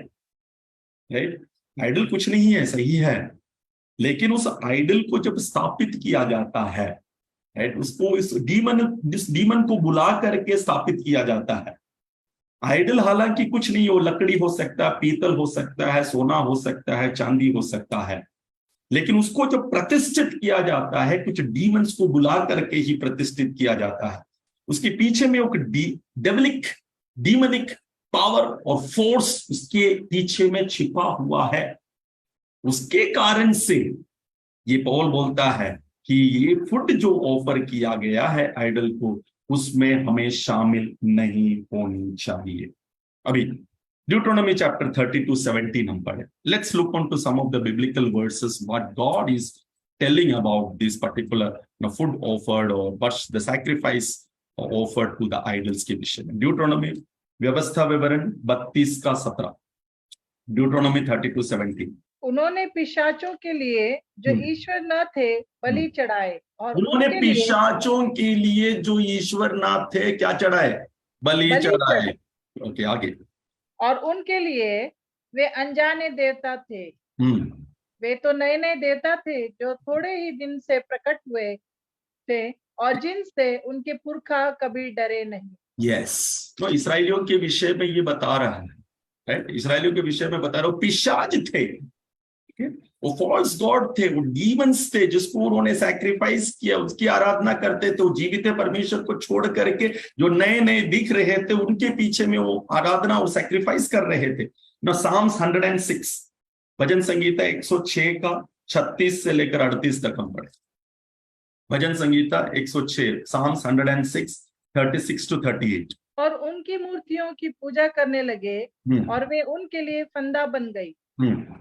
राइट, आइडल कुछ नहीं है, सही है, लेकिन उस आइडल को जब स्थापित किया जाता है, राइट, उसको इस डीमन को बुला करके स्थापित किया जाता है। आइडल हालांकि कुछ नहीं हो, लकड़ी हो सकता है, पीतल हो सकता है, सोना हो सकता है, चांदी हो सकता है, लेकिन उसको जब प्रतिष्ठित किया जाता है, कुछ डीमंस को बुला करके ही प्रतिष्ठित किया जाता है। उसके पीछे में एक डीमनिक पावर और फोर्स उसके पीछे में छिपा हुआ है। उसके कारण से ये पॉल बोलता है कि ये फूड जो ऑफर किया गया है आइडल को, उसमें हमें शामिल नहीं होनी चाहिए। अभी Deuteronomy chapter 32:17 हम पढ़े। Let's look on to some of the biblical verses, what God is telling about this particular food offered or what's the sacrifice offered to the idols के विषय में। Deuteronomy व्यवस्था विवरण 32:17, Deuteronomy 32:17। उन्होंने पिशाचों के लिए जो ईश्वर न थे बलि चढ़ाए, और उन्होंने पिशाचों के लिए जो ईश्वर न थे क्या चढ़ाए? बलि चढ़ाए। ओके, आगे। और उनके लिए वे अनजाने देवता थे। वे तो नए नए देवता थे जो थोड़े ही दिन से प्रकट हुए थे और जिनसे उनके पुरखा कभी डरे नहीं। यस, तो इसराइलियों के विषय में ये बता रहा है, राइट? इसराइलियों के विषय में बता रहा हूं, पिशाच थे, वो फॉल्स गॉड थे, वो डीमंस थे, जिसको उन्होंने सैक्रिफाइस किया, उसकी आराधना करते थे। वो जीवित परमेश्वर को छोड़ करके जो नए नए दिख रहे थे, उनके पीछे में वो आराधना और सैक्रिफाइस कर रहे थे ना। साम्स 106, भजन संगीता 106 का 36 से लेकर 38 तक हम पढ़े। भजन संगीता 106, साम्स 106 36 to 38। और उनकी मूर्तियों की पूजा करने लगे और वे उनके लिए फंदा बन गई,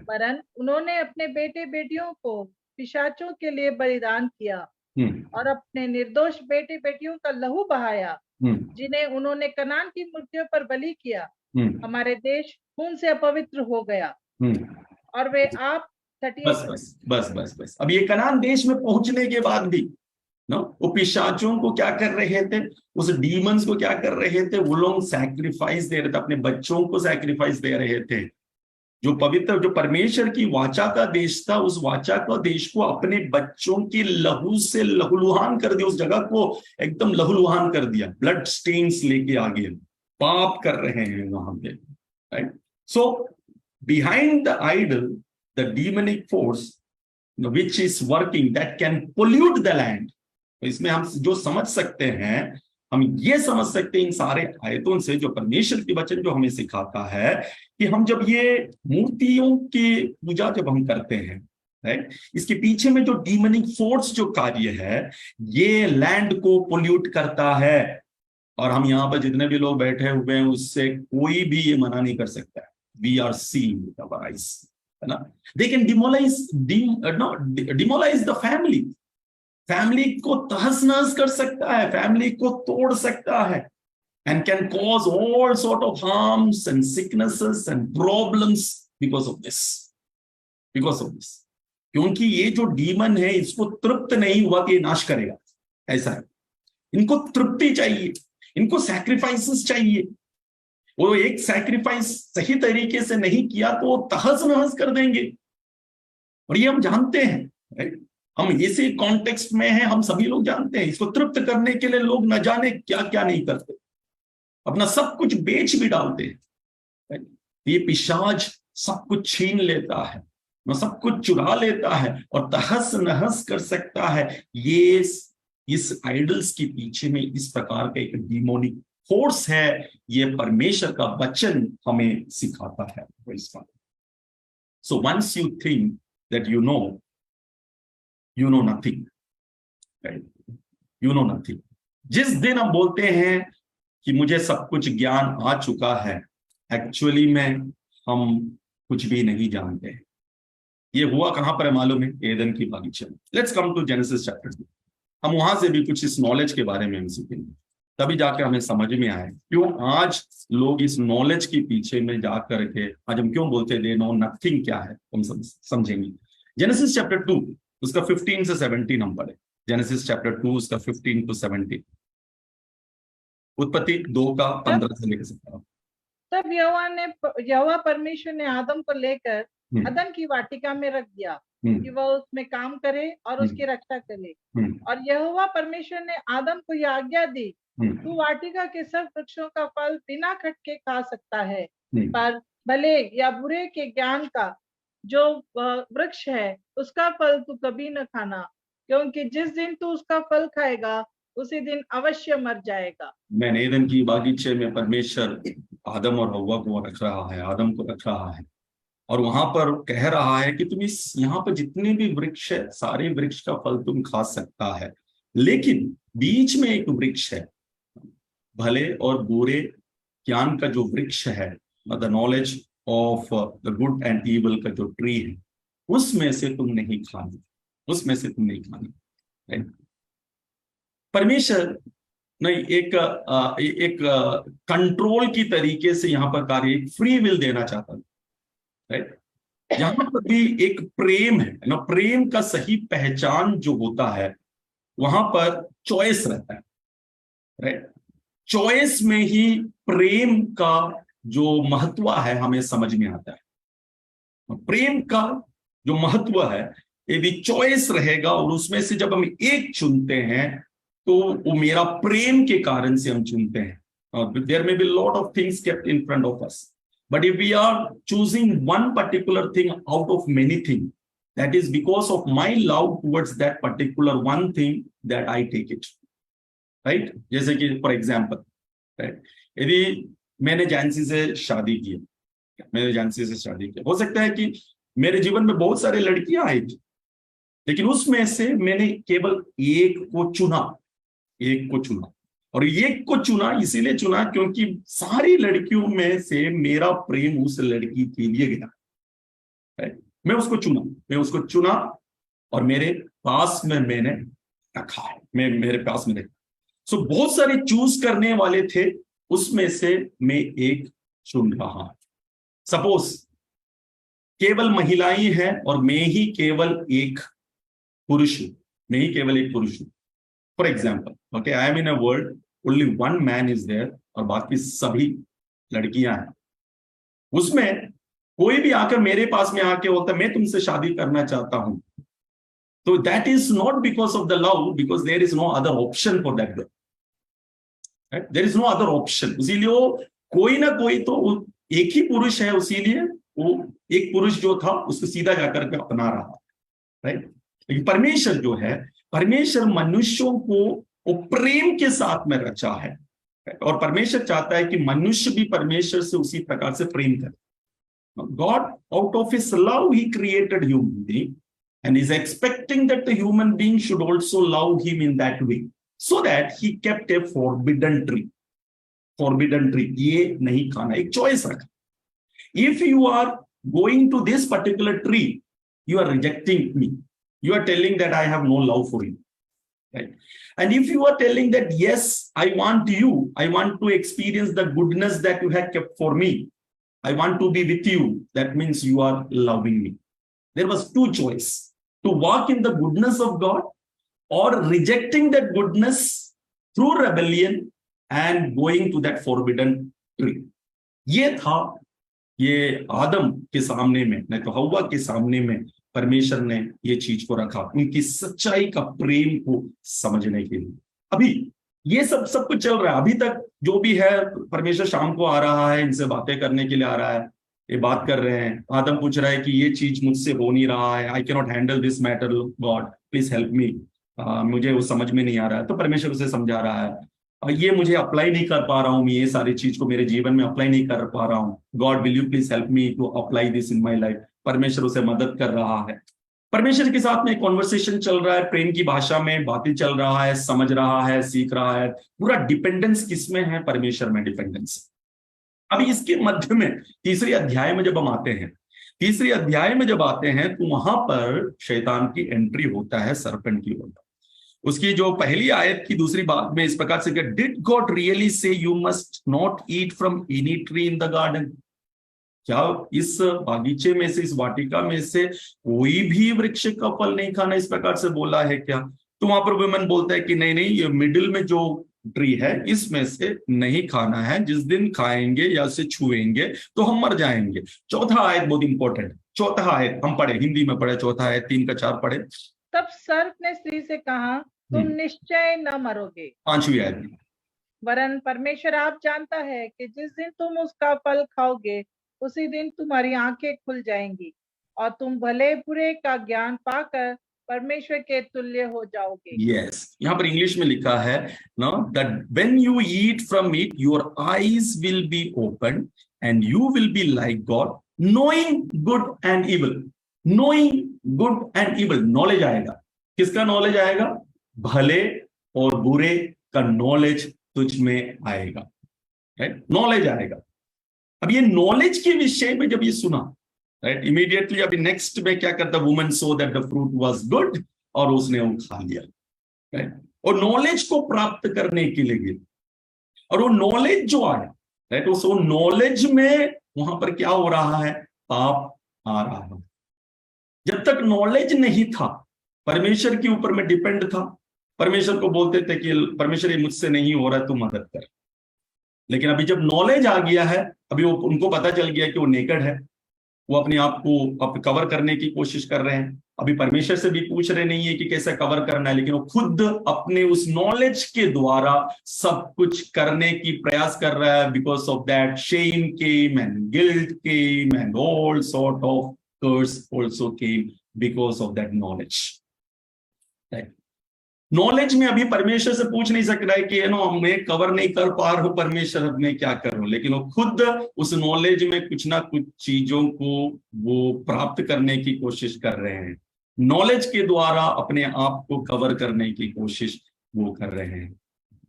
वरन उन्होंने अपने बेटे बेटियों को पिशाचों के लिए बलिदान किया और अपने निर्दोष बेटे बेटियों का लहू बहाया, जिन्हें उन्होंने कनान की मूर्तियों पर बलि किया। हमारे देश खून से अपवित्र हो गया और वे आप 38। बस अब ये कनान देश में पहुंचने के बाद भी नो, वो पिशाचों को क्या कर रहे थे, उस डीमंस को क्या कर रहे थे, वो लोग सैक्रिफाइस दे रहे थे, अपने बच्चों को सैक्रिफाइस दे रहे थे। जो पवित्र, जो परमेश्वर की वाचा का देश था, उस वाचा का देश को अपने बच्चों के लहू से लहूलुहान कर दिया, उस जगह को एकदम लहूलुहान कर दिया, ब्लड स्टेन्स लेके आगे पाप कर रहे हैं वहां पे, right? So behind the idol, the demonic force which is working that can pollute the land। तो इसमें हम जो समझ सकते हैं, हम ये समझ सकते हैं इन सारे आयतों से, जो परमेश्वर के वचन जो हमें सिखाता है कि हम जब ये मूर्तियों की पूजा जब हम करते हैं, राइट, इसके पीछे में जो डीमनिक फोर्स जो कार्य है, ये लैंड को पोल्यूट करता है। और हम यहाँ पर जितने भी लोग बैठे हुए हैं, उससे कोई भी ये मना नहीं कर सकता है। We are seeing with our eyes, है ना? They can demolish the family, family को तहस नहस कर सकता है, फैमिली को तोड़ सकता है, and can cause all sort of harms and sicknesses and problems because of this, क्योंकि ये जो डीमन है, इसको तृप्त नहीं हुआ कि नाश करेगा, ऐसा है। इनको तृप्ति चाहिए, इनको सैक्रिफाइसेस चाहिए। वो एक सैक्रिफाइस सही तरीके से नहीं किया तो वो तहस नहस कर देंगे, और ये हम जानते हैं, राइट? हम इसी कॉन्टेक्स्ट में हैं, हम सभी लोग जानते हैं। इसको तृप्त करने के लिए लोग न जाने क्या क्या नहीं करते, अपना सब कुछ बेच भी डालते हैं। ये पिशाच सब कुछ छीन लेता है, सब कुछ चुरा लेता है और तहस नहस कर सकता है। ये इस आइडल्स के पीछे में इस प्रकार का एक डिमोनिक फोर्स है, ये परमेश्वर का वचन हमें सिखाता है। So once you think that you know nothing, right? You know nothing. जिस दिन हम बोलते हैं कि मुझे सब कुछ ज्ञान आ चुका है, एक्चुअली में हम कुछ भी नहीं जानते। ये हुआ कहां पर है मालूम है? एदन की बागीचे में। Let's come to Genesis chapter 2। हम वहां से भी कुछ इस नॉलेज के बारे में हम सीखेंगे, तभी जाकर हमें समझ में आए क्यों आज लोग इस नॉलेज के पीछे में जाकर के, आज हम क्यों बोलते दे नो नथिंग क्या है, हम समझेंगे। जेनेसिस चैप्टर 2 उसका 15 से 17 नंबर है। जेनेसिस चैप्टर 2 उसका 15 to 17। उत्पत्ति 2 का 15 से लेकर 17। तब यहोवा परमेश्वर ने आदम को लेकर अदन की वाटिका में रख दिया कि वह उसमें काम करे और उसकी रक्षा करे। और यहोवा परमेश्वर ने आदम को यह आज्ञा दी, तू वाटिका के सब वृक्षों का फल बिना खटके खा सकता है, पर भले या बुरे के ज्ञान का जो वृक्ष है उसका फल तू कभी न खाना, क्योंकि जिस दिन तू उसका फल खाएगा उसी दिन अवश्य मर जाएगा। मैंने एदन की बागीचे में परमेश्वर आदम और हव्वा को रख रहा है, आदम को रख रहा है, और वहां पर कह रहा है कि तुम इस यहाँ पर जितने भी वृक्ष है, सारे वृक्ष का फल तुम खा सकता है, लेकिन बीच में एक वृक्ष है, भले और बुरे ज्ञान का जो वृक्ष है, the knowledge of the good and evil का जो ट्री है, उसमें से तुम नहीं खाना, उसमें से तुम नहीं खाना। परमेश्वर नहीं एक कंट्रोल की तरीके से यहाँ पर कार्य, एक फ्री विल देना चाहता है, राइट? यहाँ पर भी एक प्रेम है ना, प्रेम का सही पहचान जो होता है वहां पर चॉइस रहता है, राइट? चॉइस में ही प्रेम का जो महत्व है हमें समझ में आता है। प्रेम का जो महत्व है, यदि चॉइस रहेगा और उसमें से जब हम एक चुनते हैं तो वो मेरा प्रेम के कारण से हम चुनते हैं, there may be a lot of things kept in front of us, but if we are choosing one particular thing out of many things, that is because of my love towards that particular one thing that I take it, right? जैसे कि for example, right? यदि मैंने जानसी से शादी की, हो सकता है कि मेरे जीवन में बहुत सारी लड़कियां आई थी, लेकिन उसमें से मैंने केवल एक को चुना, और एक को चुना इसीलिए चुना क्योंकि सारी लड़कियों में से मेरा प्रेम उस लड़की के लिए गया, right? मैं उसको चुना और मेरे पास में मैंने रखा है, मेरे पास में रखा। सो बहुत सारे चूज करने वाले थे, उसमें से मैं एक चुन रहा। सपोज केवल महिलाएं हैं और मैं ही केवल एक पुरुष हूं, for example, okay, I am in a world, only one man is there और बाकी सभी लड़कियां हैं। उसमें कोई भी आकर मेरे पास में आके बोलता मैं तुमसे शादी करना चाहता हूं, तो that is not because of the love, because there is no other option for that girl, right? There is no other option. इसीलिए वो कोई ना कोई तो एक ही पुरुष है, इसीलिए वो एक पुरुष जो था उसको सीधा जाकर के अपना रहा, राइट? लेकिन परमेश्वर जो है, परमेश्वर मनुष्यों को वो प्रेम के साथ में रचा है, और परमेश्वर चाहता है कि मनुष्य भी परमेश्वर से उसी प्रकार से प्रेम करे। God, out of his love, he created human being and is expecting that the human being should also love him in that way, so that he kept a forbidden tree, ये नहीं खाना, एक चॉइस रखा। If you are going to this particular tree, you are rejecting me, you are telling that I have no love for you, right? And if you are telling that yes, I want you, I want to experience the goodness that you have kept for me, I want to be with you, that means you are loving me. There was two choices: to walk in the goodness of God or rejecting that goodness through rebellion and going to that forbidden tree. ये था, ये आदम के सामने में, नहीं तो हव्वा के सामने में परमेश्वर ने ये चीज को रखा, उनकी सच्चाई का प्रेम को समझने के लिए। अभी ये सब कुछ चल रहा है, अभी तक जो भी है, परमेश्वर शाम को आ रहा है, इनसे बातें करने के लिए आ रहा है, ये बात कर रहे हैं। आदम पूछ रहा है कि ये चीज मुझसे हो नहीं रहा है, आई can not handle this matter, God please help मी, मुझे वो समझ में नहीं आ रहा है। तो परमेश्वर उसे समझा रहा है, ये मुझे अप्लाई नहीं कर पा रहा हूँ, मैं ये सारी चीज को मेरे जीवन में अप्लाई नहीं कर पा रहा हूँ, God will you please help me to apply this in my life. परमेश्वर उसे मदद कर रहा है, परमेश्वर के साथ में कॉन्वर्सेशन चल रहा है, प्रेम की भाषा में बातें चल रहा है, समझ रहा है, सीख रहा है। पूरा डिपेंडेंस किसमें है? परमेश्वर में डिपेंडेंस। अभी इसके मध्य में तीसरे अध्याय में जब हम आते हैं, तो वहां पर शैतान की एंट्री होता है, सर्पेंट की होता है। उसकी जो पहली आयत की दूसरी बात में इस प्रकार से, did God really say you must not eat from any tree in the garden? क्या इस बागीचे में से, इस वाटिका में से कोई भी वृक्ष का फल नहीं खाना, इस प्रकार से बोला है क्या? तो वहां पर वुमन बोलता है कि नहीं, ये मिडिल में जो ट्री है इसमें से नहीं खाना है, जिस दिन खाएंगे या उसे छुएंगे तो हम मर जाएंगे। चौथा आयत बहुत इंपॉर्टेंट, चौथा आयत हम पढ़े, हिंदी में पढ़े, चौथा आयत 3 का 4 पढ़े। तब सर्प ने स्त्री से कहा, तुम निश्चय न मरोगे। 5वीं आयत, वरन परमेश्वर आप जानता है कि जिस दिन तुम उसका फल खाओगे उसी दिन तुम्हारी आंखें खुल जाएंगी और तुम भले बुरे का ज्ञान पाकर परमेश्वर के तुल्य हो जाओगे। Yes, यहाँ पर इंग्लिश में लिखा है ना, that when you eat from it your eyes will be opened and you will be like God, knowing good and evil. Knowing good and evil, knowledge आएगा। किसका नॉलेज आएगा? भले और बुरे का नॉलेज तुझ में आएगा, राइट? नॉलेज आएगा। अब ये नॉलेज के विषय में जब ये सुना, राइट, इमीडिएटली अभी नेक्स्ट में क्या करता? Woman so that the fruit was good, और उसने वो खा लिया, राइट? और नॉलेज को प्राप्त करने के लिए, और वो नॉलेज जो आया, राइट, उस नॉलेज में वहां पर क्या हो रहा है? पाप आ रहा है। जब तक नॉलेज नहीं था, परमेश्वर के ऊपर में डिपेंड था, परमेश्वर को बोलते थे कि परमेश्वर ये मुझसे नहीं हो रहा, तू मदद कर। लेकिन अभी जब नॉलेज आ गया है, अभी उनको पता चल गया कि वो नेकेड है, वो अपने आप को कवर करने की कोशिश कर रहे हैं, अभी परमेश्वर से भी पूछ रहे नहीं है कि कैसे कवर करना है, लेकिन वो खुद अपने उस नॉलेज के द्वारा सब कुछ करने की प्रयास कर रहा है। Because of that shame came and guilt came and all sort of curse also came because of that knowledge. Knowledge में अभी परमेश्वर से पूछ नहीं सक रहा है कि मैं कवर नहीं कर पा रहा हूं परमेश्वर, अब मैं क्या करूं, लेकिन वो खुद उस नॉलेज में कुछ ना कुछ चीजों को वो प्राप्त करने की कोशिश कर रहे हैं। नॉलेज के द्वारा अपने आप को कवर करने की कोशिश वो कर रहे हैं।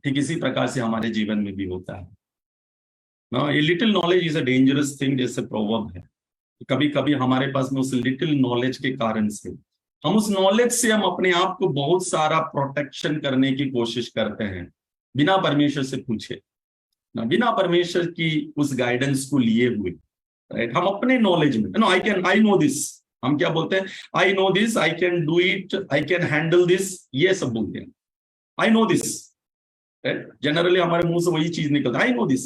ठीक इसी प्रकार से हमारे जीवन में भी होता है ना। ये little knowledge is a dangerous thing, जैसे प्रोवर्ब है। कभी कभी हमारे पास में उस लिटिल नॉलेज के कारण से हम उस नॉलेज से हम अपने आप को बहुत सारा प्रोटेक्शन करने की कोशिश करते हैं बिना परमेश्वर से पूछे ना, बिना परमेश्वर की उस गाइडेंस को लिए हुए। राइट, हम अपने नॉलेज में आई नो दिस, हम क्या बोलते हैं, I know this, I can do it, I can handle this, ये सब बोलते हैं। आई नो दिस, जनरली हमारे मुंह से वही चीज निकलता है, I know this,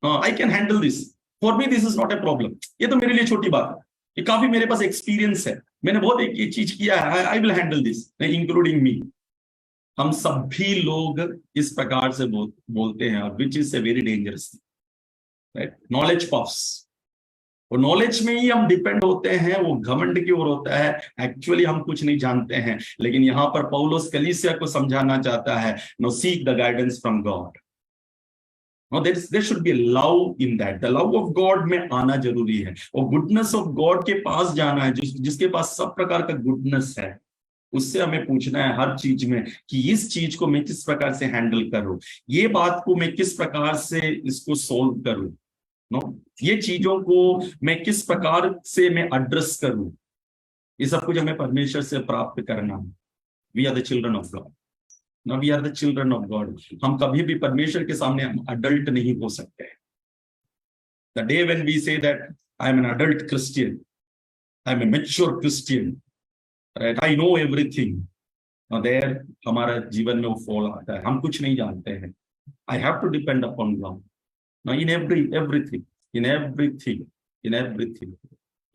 I can handle this, for me this is not a problem, ये तो मेरे लिए छोटी बात है, ये काफी मेरे पास एक्सपीरियंस है, मैंने बहुत एक ये चीज किया है, I will handle this, including me. हम सभी लोग इस प्रकार से बोलते हैं, which is a very dangerous, right. Knowledge puffs, और नॉलेज में ही हम डिपेंड होते हैं, वो घमंड की ओर होता है। एक्चुअली हम कुछ नहीं जानते हैं, लेकिन यहां पर पौलुस कलीसिया को समझाना चाहता है, no seek the guidance from God. Now there should be a love in that. The love of God में आना जरूरी है, और गुडनेस ऑफ गॉड के पास जाना है, जिसके पास सब प्रकार का गुडनेस है, उससे हमें पूछना है हर चीज में कि इस चीज को मैं किस प्रकार से हैंडल करूं, ये बात को मैं किस प्रकार से इसको सोल्व करूं, ये चीजों को मैं किस प्रकार से मैं एड्रेस करूं, ये सब कुछ हमें परमेश्वर से प्राप्त करना है। We are the children of God. Now we are the children of God. हम कभी भी परमेश्वर के सामने हम अडल्ट नहीं हो सकते। The day when we say that I am an adult Christian, I am a mature Christian, right? I know everything. Now there हमारा जीवन में वो फॉल आता है, हम कुछ नहीं जानते हैं। I have to depend upon God. Now in everything,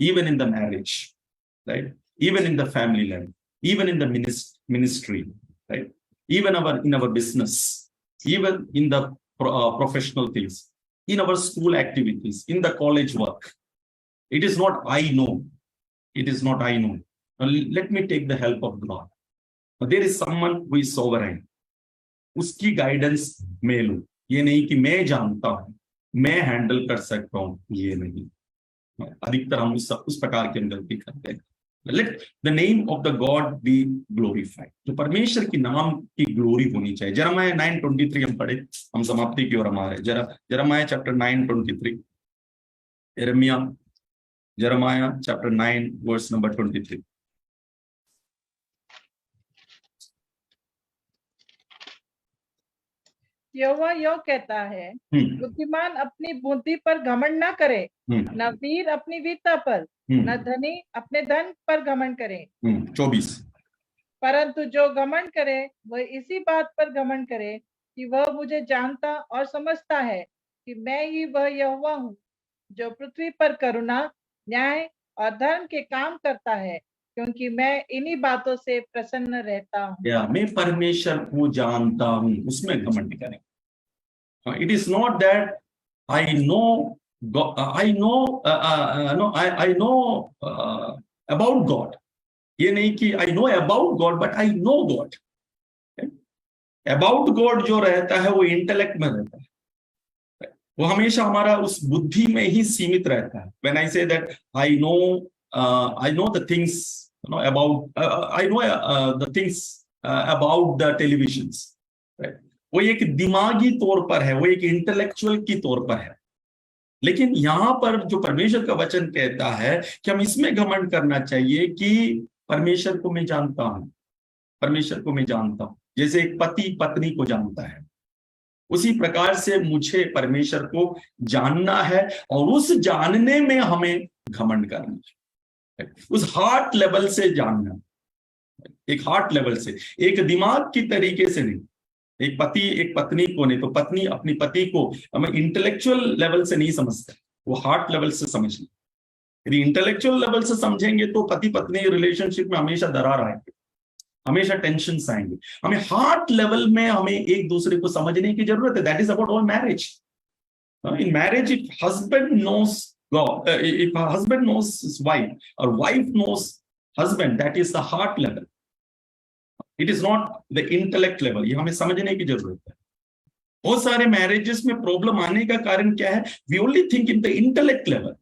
even in the marriage, right? Even in the family life, even in the ministry, right? Even in our business, even in the professional things, in our school activities, in the college work. It is not I know. It is not I know. Now, let me take the help of God. Now, there is someone who is sovereign. उसकी गाइडेंस मैं लूं, ये नहीं कि मैं जानता हूं, मैं हैंडल कर सकता हूं, ये नहीं। अधिकतर हम उस प्रकार की गलती करते हैं। Let the name of the God be glorified. तो परमेश्वर की नाम की ग्लोरी होनी चाहिए। जरमाया 9:23 हम पढ़े, हम समाप्ति की ओर हमारे जरमाया चैप्टर 9:23, जरमाया चैप्टर 9 वर्स नंबर 23। यहोवा यो कहता है, बुद्धिमान अपनी बुद्धि पर घमंड न करे, न वीर अपनी वीरता पर, न धनी अपने धन पर घमंड करे। 24। परंतु जो घमंड करे वह इसी बात पर घमंड करे कि वह मुझे जानता और समझता है कि मैं ही वह यहोवा हूँ, जो पृथ्वी पर करुणा, न्याय और धर्म के काम करता है, क्योंकि मैं इन्हीं बातों से प्रसन्न रहता हूँ। मैं परमेश्वर को जानता हूँ, उसमें घमंड करें। It is not that I know God, I know about God. ये नहीं कि I know about God, but I know God. About God जो रहता है वो इंटेलेक्ट में रहता है, वो हमेशा हमारा उस बुद्धि में ही सीमित रहता है। When I say that I know the things about I know the things about the televisions, right? वो एक दिमागी तौर पर है, वो एक इंटेलेक्चुअल की तौर पर है। लेकिन यहां पर जो परमेश्वर का वचन कहता है कि हम इसमें घमंड करना चाहिए कि परमेश्वर को मैं जानता हूं, परमेश्वर को मैं जानता हूं। जैसे एक पति पत्नी को जानता है, उसी प्रकार से मुझे परमेश्वर को जानना है, और उस जानने में हमें घमंड करना है, उस हार्ट लेवल से जानना, एक हार्ट लेवल से, एक दिमाग की तरीके से नहीं। एक पति एक पत्नी को नहीं, तो पत्नी अपनी पति को हमें इंटेलेक्चुअल लेवल से नहीं समझता, वो हार्ट लेवल से समझना। यदि इंटेलेक्चुअल लेवल से समझेंगे तो पति पत्नी रिलेशनशिप में हमेशा दरार आएंगे, हमेशा टेंशन आएंगे। हमें हार्ट लेवल में हमें एक दूसरे को समझने की जरूरत है। That is about all marriage. In marriage if husband knows God, if a husband knows his wife or wife knows husband, that is the heart level. It is not the intellect level. ये हमें समझने की जरूरत है। बहुत सारे मैरिजेस में प्रॉब्लम आने का कारण क्या है? We only think in the intellect level.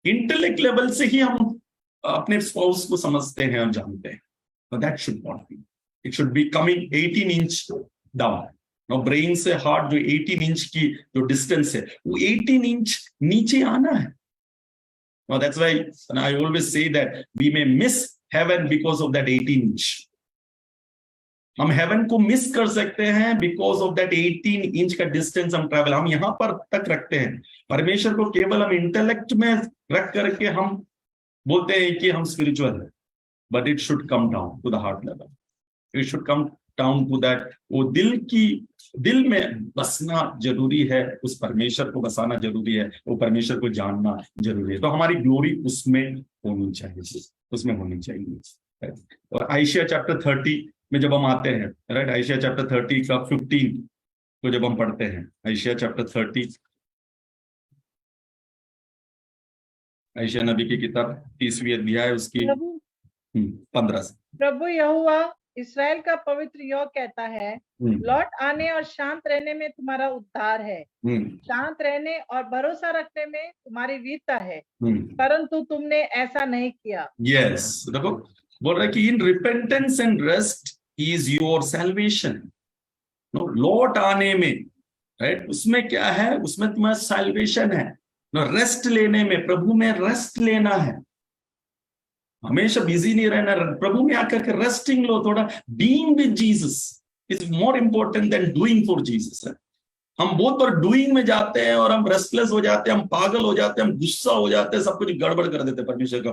Intellect level से ही हम अपने स्पाउस को समझते हैं और जानते हैं। But that should not be. It should be coming 18 inch down. Now brain से हार्ट जो 18 इंच की जो डिस्टेंस है वो 18 इंच नीचे आना है। Now that's why I always say that we may miss heaven because of that 18 inch. हम हेवन को मिस कर सकते हैं बिकॉज ऑफ दैट 18 इंच का डिस्टेंस हम ट्रैवल हम यहां पर तक रखते हैं। परमेश्वर को केवल हम इंटेलेक्ट में रख करके हम बोलते हैं कि हम स्पिरिचुअल है, but it should come down to the heart level. It should come down to that, वो दिल में बसना जरूरी है, उस परमेश्वर को बसाना जरूरी है, वो परमेश्वर को जानना जरूरी है। तो हमारी ग्लोरी उसमें होनी चाहिए, उसमें होनी चाहिए। और आयशिया चैप्टर 30 में जब हम आते हैं, राइट, आयशिया चैप्टर 30 का 15 को जब हम पढ़ते हैं, आयशिया चैप्टर 30, आयशिया नबी की किताब 30वीं अध्याय उसकी 15 से। प्रभु यहोवा इस्राएल का पवित्र यह कहता है, लौट आने और शांत रहने में तुम्हारा उद्धार है, शांत रहने और भरोसा रखने में तुम्हारी वीरता है, परंतु तुमने ऐसा नहीं किया। यस, देखो बोल रहा है कि in repentance and rest is your salvation. लौट आने में, राइट, उसमें क्या है? उसमें तुम्हारा सैल्वेशन है। रेस्ट लेने में, प्रभु में रेस्ट लेना है। हमेशा बिजी नहीं रहना, प्रभु में आकर के रेस्टिंग लो थोड़ा। Being with Jesus is more important than doing for Jesus. हम बहुत बार डूइंग में जाते हैं और हम रेस्टलेस हो जाते हैं, हम पागल हो जाते हैं, हम गुस्सा हो जाते हैं, सब कुछ गड़बड़ कर देते हैं परमेश्वर का।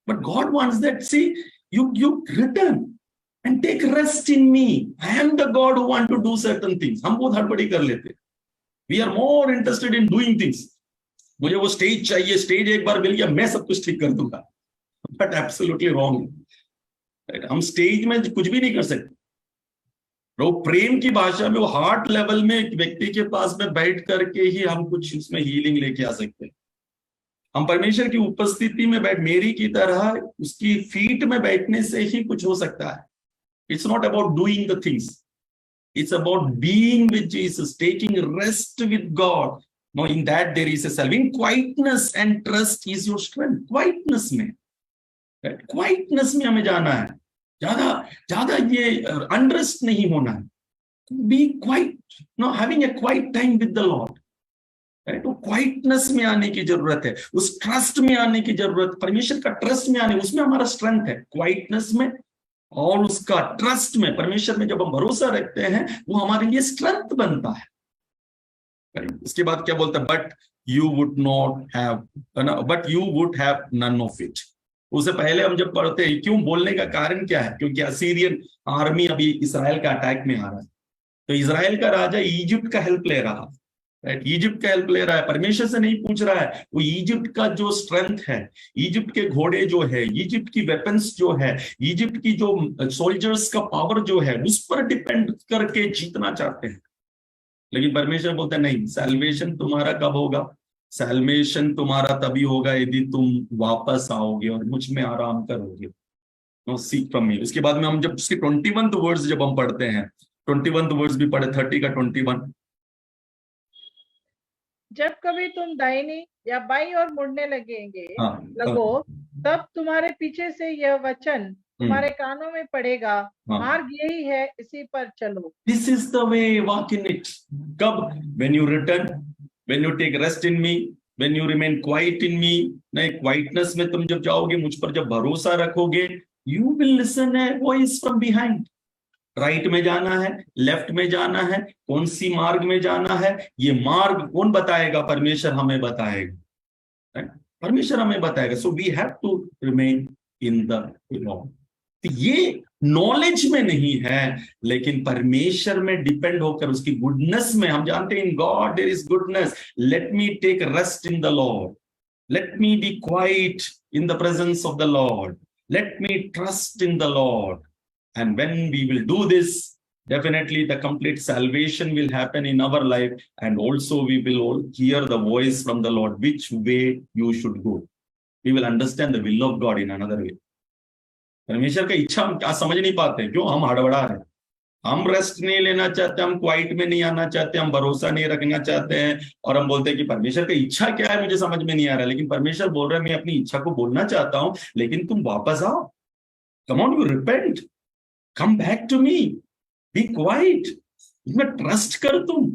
But God wants that, see you return and take rest in me. I am the God who want to do certain things. हम बहुत हड़बड़ी कर लेते हैं। We are more interested in doing things. मुझे वो स्टेज चाहिए, स्टेज एक बार मिल गया मैं सब कुछ ठीक कर दूंगा। But absolutely wrong. हम स्टेज में कुछ भी नहीं कर सकते। वो प्रेम की भाषा में, वो हार्ट लेवल में एक व्यक्ति के पास में बैठ करके ही हम कुछ उसमें हीलिंग लेके आ सकते हैं। हम परमेश्वर की उपस्थिति में बैठ, मेरी की तरह उसकी फीट में बैठने से ही कुछ हो सकता है। It's not about doing the things, it's about being with Jesus, taking rest with God. No, in that there is a saving quietness and trust is your strength. Quietness में, क्वाइटनेस में हमें जाना है। ज्यादा ये अनरेस्ट नहीं होना है। Be quiet, no, having a quiet time with the Lord. तो क्वाइटनेस में आने की जरूरत है, उस ट्रस्ट में आने की जरूरत, परमेश्वर का ट्रस्ट में आने, उसमें हमारा स्ट्रेंथ है, क्वाइटनेस में और उसका ट्रस्ट में। परमेश्वर में जब हम भरोसा रखते हैं वो हमारे लिए स्ट्रेंथ बनता है। उसके बाद क्या बोलता है? But you would not have, but you would have none of it. उससे पहले हम जब पढ़ते हैं, क्यों बोलने का कारण क्या है? क्योंकि असीरियन आर्मी अभी इसराइल का अटैक में आ रहा है, तो इसराइल का राजा इजिप्ट का हेल्प ले रहा है, राइट, इजिप्ट का हेल्प ले रहा है, परमेश्वर से नहीं पूछ रहा है। वो इजिप्ट का जो स्ट्रेंथ है, इजिप्ट के घोड़े जो है, इजिप्ट की वेपन्स जो है, इजिप्ट की जो सोल्जर्स का पावर जो है, उस पर डिपेंड करके जीतना चाहते हैं। लेकिन परमेश्वर बोलता है नहीं, सैल्वेशन तुम्हारा कब होगा? सैल्वेशन तुम्हारा तभी होगा यदि तुम वापस आओगे और मुझ में आराम करोगे। No, seek from me. उसके बाद में हम जब उसके 21 वर्ड्स जब हम पढ़ते हैं, 21 वर्ड्स भी पढ़े, 30 का 21। जब कभी तुम दाहिनी या बाईं ओर मुड़ने लगो, तब तुम्हारे पीछे से यह वचन तुम्हारे कानों में पड़ेगा, मार्ग यही है, इसी पर चलो। This is the way, walk in it. कब? When you return, when you take rest in me, when you remain quiet in me. नहीं, क्वाइटनेस में तुम जब जाओगे, मुझ पर जब भरोसा रखोगे, you will listen a voice from behind. Right में जाना है, लेफ्ट में जाना है, कौन सी मार्ग में जाना है, ये मार्ग कौन बताएगा? परमेश्वर हमें बताएगा, परमेश्वर हमें बताएगा। So we have to remain in the law. ये नॉलेज में नहीं है, लेकिन परमेश्वर में डिपेंड होकर, उसकी गुडनेस में। हम जानते हैं in God there is goodness, let me take rest in the Lord. Let me be quiet in the presence of the Lord. Let me trust in the Lord. And when we will do this, definitely the complete salvation will happen in our life, and also we will all hear the voice from the Lord, which way you should go. We will understand the will of God in another way. परमेश्वर का इच्छा हम क्या समझ नहीं पाते, क्यों? हम हड़बड़ा रहे, हम रेस्ट नहीं लेना चाहते, हम क्वाइट में नहीं आना चाहते, हम भरोसा नहीं रखना चाहते हैं, और हम बोलते हैं कि परमेश्वर की इच्छा क्या है मुझे समझ में नहीं आ रहा है। लेकिन परमेश्वर बोल रहा है मैं अपनी इच्छा को बोलना चाहता हूं, लेकिन तुम वापस आओ, come on, you repent, come back to me, be quiet, इसमें ट्रस्ट कर, तुम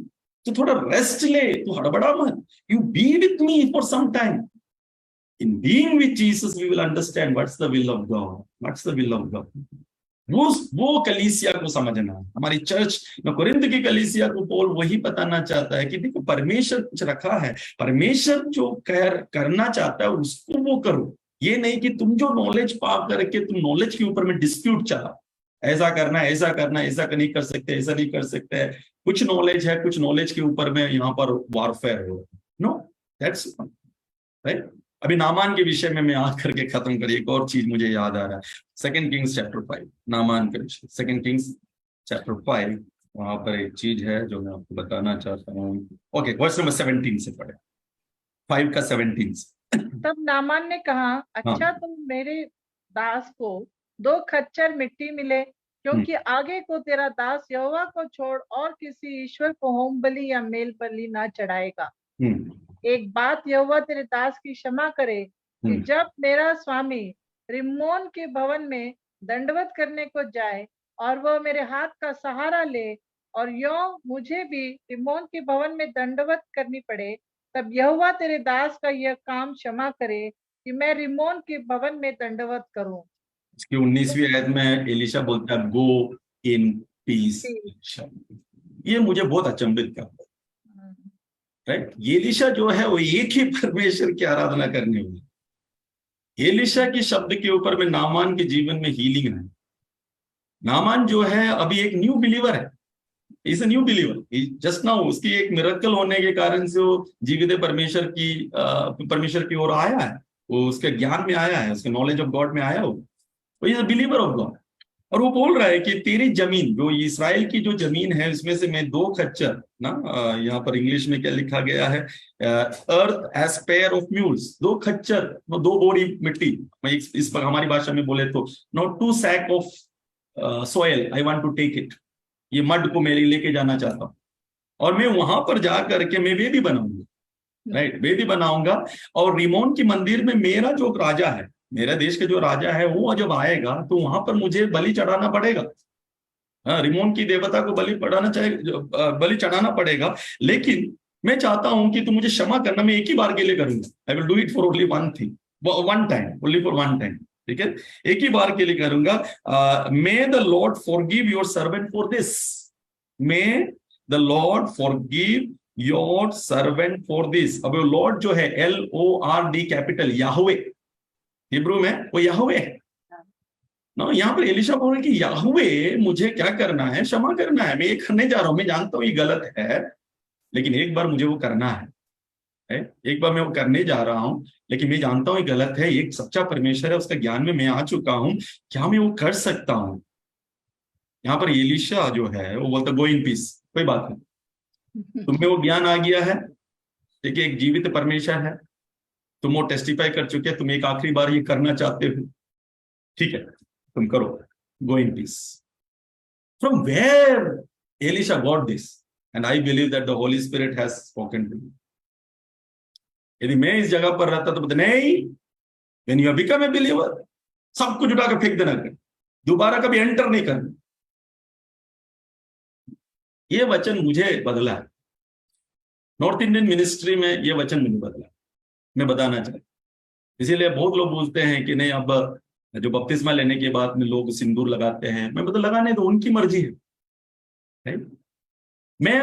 तो थोड़ा रेस्ट ले, तू हड़बड़ा मत, you be with me for some time. In being with Jesus, we will understand what's the will of God. What's the will of God? वो कलीसिया को समझना, हमारी चर्च में कोरिन्थ की कलीसिया को पौल वही बताना चाहता है कि देखो परमेश्वर कुछ रखा है, परमेश्वर जो करना चाहता है उसको वो करो. ये नहीं कि तुम जो नॉलेज पा करके तुम नॉलेज के ऊपर में डिस्प्यूट चला, ऐसा करना है, ऐसा करना है, ऐसा नहीं कर सकते, ऐसा नहीं कर सकते है. कुछ नॉलेज है, कुछ नॉलेज के ऊपर में यहाँ पर वॉरफेयर हो. No, that's right. अभी नामान के विषय में मैं आकर के खत्म करिए, एक और चीज मुझे याद आ रहा है. 2 किंग्स चैप्टर 5, नामान का विषय. 2 किंग्स चैप्टर 5, वहां पर एक चीज है जो मैं आपको बताना चाहता हूँ. ओके, वर्स नंबर 17 से पढ़े, 5 का 17 से. तब नामान ने कहा, अच्छा तुम मेरे दास को 2 खच्चर मिट्टी मिले, क्योंकि आगे को तेरा दास यहोवा को छोड़ और किसी ईश्वर को होम बलि या मेल बलि ना चढ़ाएगा. एक बात यहोवा तेरे दास की क्षमा करे कि जब मेरा स्वामी रिम्मोन के भवन में दंडवत करने को जाए और वह मेरे हाथ का सहारा ले, और यो मुझे भी रिम्मोन के भवन में दंडवत करनी पड़े, तब यहोवा तेरे दास का यह काम क्षमा करे कि मैं रिम्मोन के भवन में दंडवत करूं. इसकी 19वीं आयत में एलीशा बोलता है गो इन पीस. ये मुझे बहुत अचंभित करता है, राइट. एलीशा जो है वो एक ही परमेश्वर की आराधना करने वाला. एलीशा के शब्द के ऊपर में नामान के जीवन में हीलिंग है. नामान जो है अभी एक न्यू बिलीवर है, is a new believer just now. उसकी एक मिरेकल होने के कारण से वो जीवित परमेश्वर की ओर आया है, वो उसके ज्ञान में आया है, उसके नॉलेज ऑफ गॉड में आया, वो is a believer of God. और वो बोल रहा है कि तेरी जमीन, जो इस्राएल की जो जमीन है, उसमें से मैं 2 खच्चर ना, यहाँ पर इंग्लिश में क्या लिखा गया है, earth as pair of mules, 2 खच्चर, 2 बोरी मिट्टी. इस पर हमारी भाषा में बोले तो not 2 sack of soil, I want to take it. ये मड को मैं लेके जाना चाहता हूँ, और मैं वहां पर जा करके मैं वेदी बनाऊंगा, राइट, वेदी बनाऊंगा. और रिमोन की मंदिर में मेरा जो राजा है, मेरा देश का जो राजा है, वो जब आएगा तो वहां पर मुझे बलि चढ़ाना पड़ेगा. रिमोन की देवता को बलि चढ़ाना पड़ेगा. लेकिन मैं चाहता हूं कि तुम मुझे क्षमा करना, मैं एक ही बार के लिए करूंगा. I will do it for only one thing, one time, only for one time. ठीक है, एक ही बार के लिए करूंगा. मे the Lord forgive your servant for this. May the Lord forgive your servant for this. अब लॉर्ड जो है LORD कैपिटल, याहवे हिब्रू में वो याहवे है ना. यहाँ पर एलीशा बोल रहे कि याहवे मुझे क्या करना है, क्षमा करना है. मैं ये करने जा रहा हूं, मैं जानता हूं ये गलत है, लेकिन एक बार मुझे वो करना है. एक बार मैं वो करने जा रहा हूं, लेकिन मैं जानता हूं ये गलत है. एक सच्चा परमेश्वर है, उसका ज्ञान में मैं आ चुका हूं, क्या मैं वो कर सकता हूं? यहाँ पर एलीशा जो है वो बोलता गो इन पीस, कोई बात नहीं, तुम्हें वो ज्ञान आ गया है. देखिए, एक जीवित परमेश्वर है, तुम वो टेस्टिफाई कर चुके हैं, तुम एक आखिरी बार ये करना चाहते हो, ठीक है, तुम करो, go in peace. From where Elisha got this? And I believe that the Holy Spirit has spoken to me. यदि मैं इस जगह पर रहता तो बोलते नहीं, when you have become a believer, सब कुछ उठा के फेंक देना, कर दोबारा कभी एंटर नहीं करना. ये वचन मुझे बदला है. नॉर्थ इंडियन मिनिस्ट्री में ये वचन मुझे बदला, मैं बताना चाहता. इसीलिए बहुत लोग बोलते हैं कि नहीं, अब जो बपतिस्मा लेने के बाद में लोग सिंदूर लगाते हैं. मैं मतलब लगाने तो उनकी मर्जी है, मैं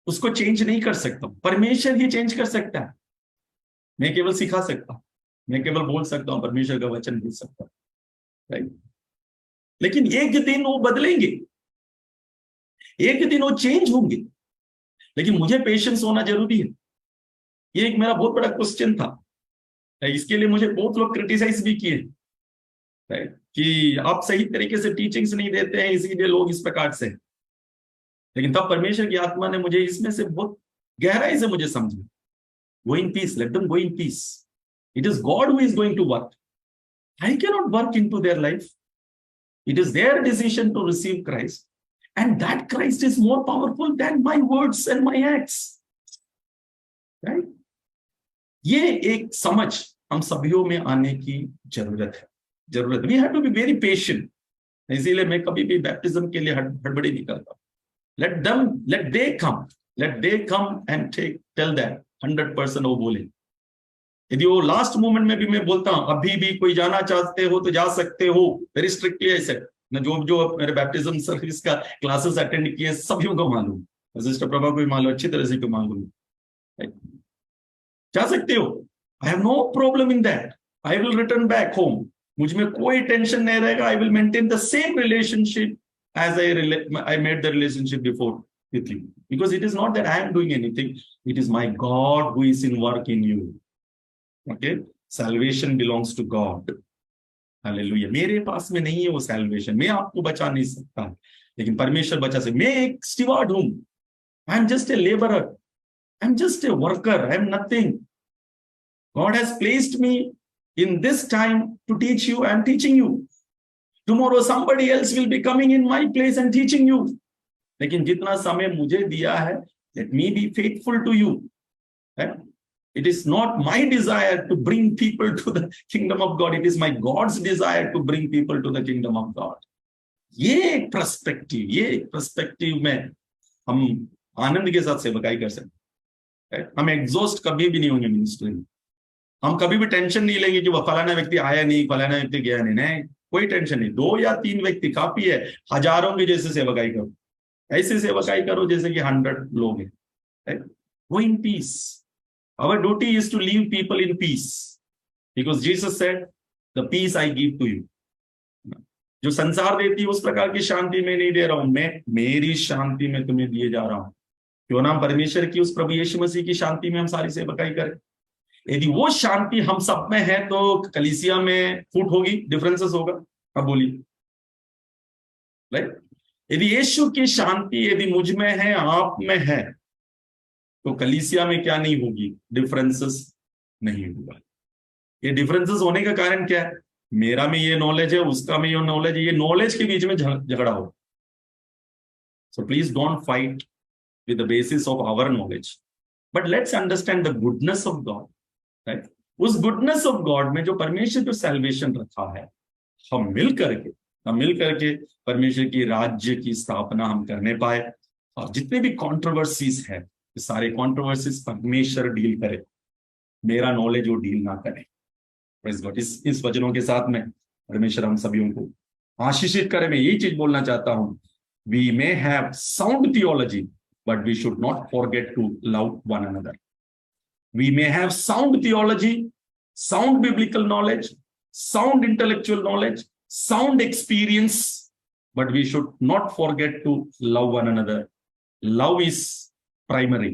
उसको चेंज नहीं कर सकता. परमेश्वर ही चेंज कर सकता है. मैं केवल सिखा सकता हूं, मैं केवल बोल सकता हूं, परमेश्वर का वचन बोल सकता हूं, राइट. लेकिन एक दिन वो बदलेंगे, एक दिन वो चेंज होंगे, लेकिन मुझे पेशेंस होना जरूरी है. ये एक मेरा बहुत बड़ा क्वेश्चन था इसके लिए मुझे बहुत लोग क्रिटिसाइज भी किए, राइट, कि आप सही तरीके से टीचिंग्स नहीं देते हैं इसीलिए लोग इस प्रकार से। लेकिन तब परमेश्वर की आत्मा ने मुझे इसमें से बहुत गहराई से मुझे समझा, go in peace, let them go in peace, it is God who is going to work, I can not work into their life, it is their decision to receive Christ, and that Christ is more powerful than my words and my acts, right. ये एक समझ हम सभीयों में आने की जरूरत है। We have to be very patient. इसीलिए मैं कभी भी बैप्टिज्म के लिए हड़बड़ी नहीं करता। let they come and tell that 100% वो बोले। यदि वो लास्ट मोमेंट में भी मैं बोलता हूं अभी भी कोई जाना चाहते हो तो जा सकते हो, वेरी स्ट्रिक्टली ऐसे ना, जो मेरे बैप्टिज्म सर्विस का क्लासेस अटेंड किए सभी को मालूम, सिस्टर प्रभा को भी मालूम, अच्छी तरह से को मालूम, जा सकते हो, I have no problem in that, I will return back home, मुझ में कोई टेंशन नहीं रहेगा, I will maintain the same relationship as I made the relationship before with you, because it is not that I am doing anything, it is my God who is in work in you. Okay, salvation belongs to God. Hallelujah. मेरे पास में नहीं है वो salvation, मैं आपको बचा नहीं सकता, लेकिन परमेश्वर बचा सकता। मैं एक स्टीवर्ड हूं, I am just a laborer, I am just a worker, I am nothing. God has placed me in this time to teach you, I am teaching you. Tomorrow somebody else will be coming in my place and teaching you. लेकिन जितना समय मुझे दिया है, let me be faithful to you. It is not my desire to bring people to the kingdom of God. It is my God's desire to bring people to the kingdom of God. ये एक पर्सपेक्टिव में हम आनंद के साथ सेवकाई कर सकते हैं। हम एग्जॉस्ट कभी भी नहीं होंगे मिनिस्ट्री में। हम कभी भी टेंशन नहीं लेंगे कि वह फलाना व्यक्ति आया नहीं, फलाना व्यक्ति गया नहीं, कोई टेंशन नहीं। 2 या 3 व्यक्ति काफी है, हजारों की जैसे सेवकाई करो, ऐसे सेवकाई करो जैसे कि 100 लोग हैं। Go in peace. Our duty is to leave people in peace, because Jesus said, "The peace I give to you." जो संसार देती है उस प्रकार की शांति मैं नहीं दे रहा हूं, मैं मेरी शांति में तुम्हें दिए जा रहा हूं। क्यों ना परमेश्वर की उस प्रभु यीशु मसीह की शांति में हम सारी सेवकाई करें। यदि वो शांति हम सब में है तो कलीसिया में फूट होगी, डिफरेंसेस होगा। अब बोलिए, राइट। यदि यीशु की शांति यदि मुझ में है, आप में है, तो कलीसिया में क्या नहीं होगी, डिफरेंसेस नहीं होगा। ये डिफरेंसेस होने का कारण क्या है? मेरा में ये नॉलेज है, उसका में ये नॉलेज है, ये नॉलेज के बीच में झगड़ा हो। So please don't fight with the basis of our knowledge, but let's understand the goodness of God, right. उस गुडनेस ऑफ गॉड में जो परमेश्वर जो सैल्वेशन रखा है, हम मिल करके परमेश्वर की राज्य की स्थापना हम करने पाए। और जितने भी कॉन्ट्रोवर्सीज है, सारे कॉन्ट्रोवर्सीज परमेश्वर डील करे, मेरा नॉलेज वो डील ना करे। इस वचनों के साथ में परमेश्वर हम सभी को आशीषित करे। मैं यही चीज बोलना चाहता हूं, we may have sound theology, but we should not forget to love one another. We may have sound theology, sound biblical knowledge, sound intellectual knowledge, sound experience, but we should not forget to love one another. Love is primary.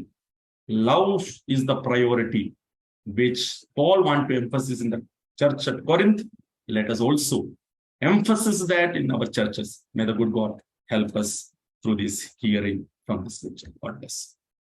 Love is the priority, which Paul wants to emphasize in the church at Corinth. Let us also emphasize that in our churches. May the good God help us through this hearing from the scripture. God bless.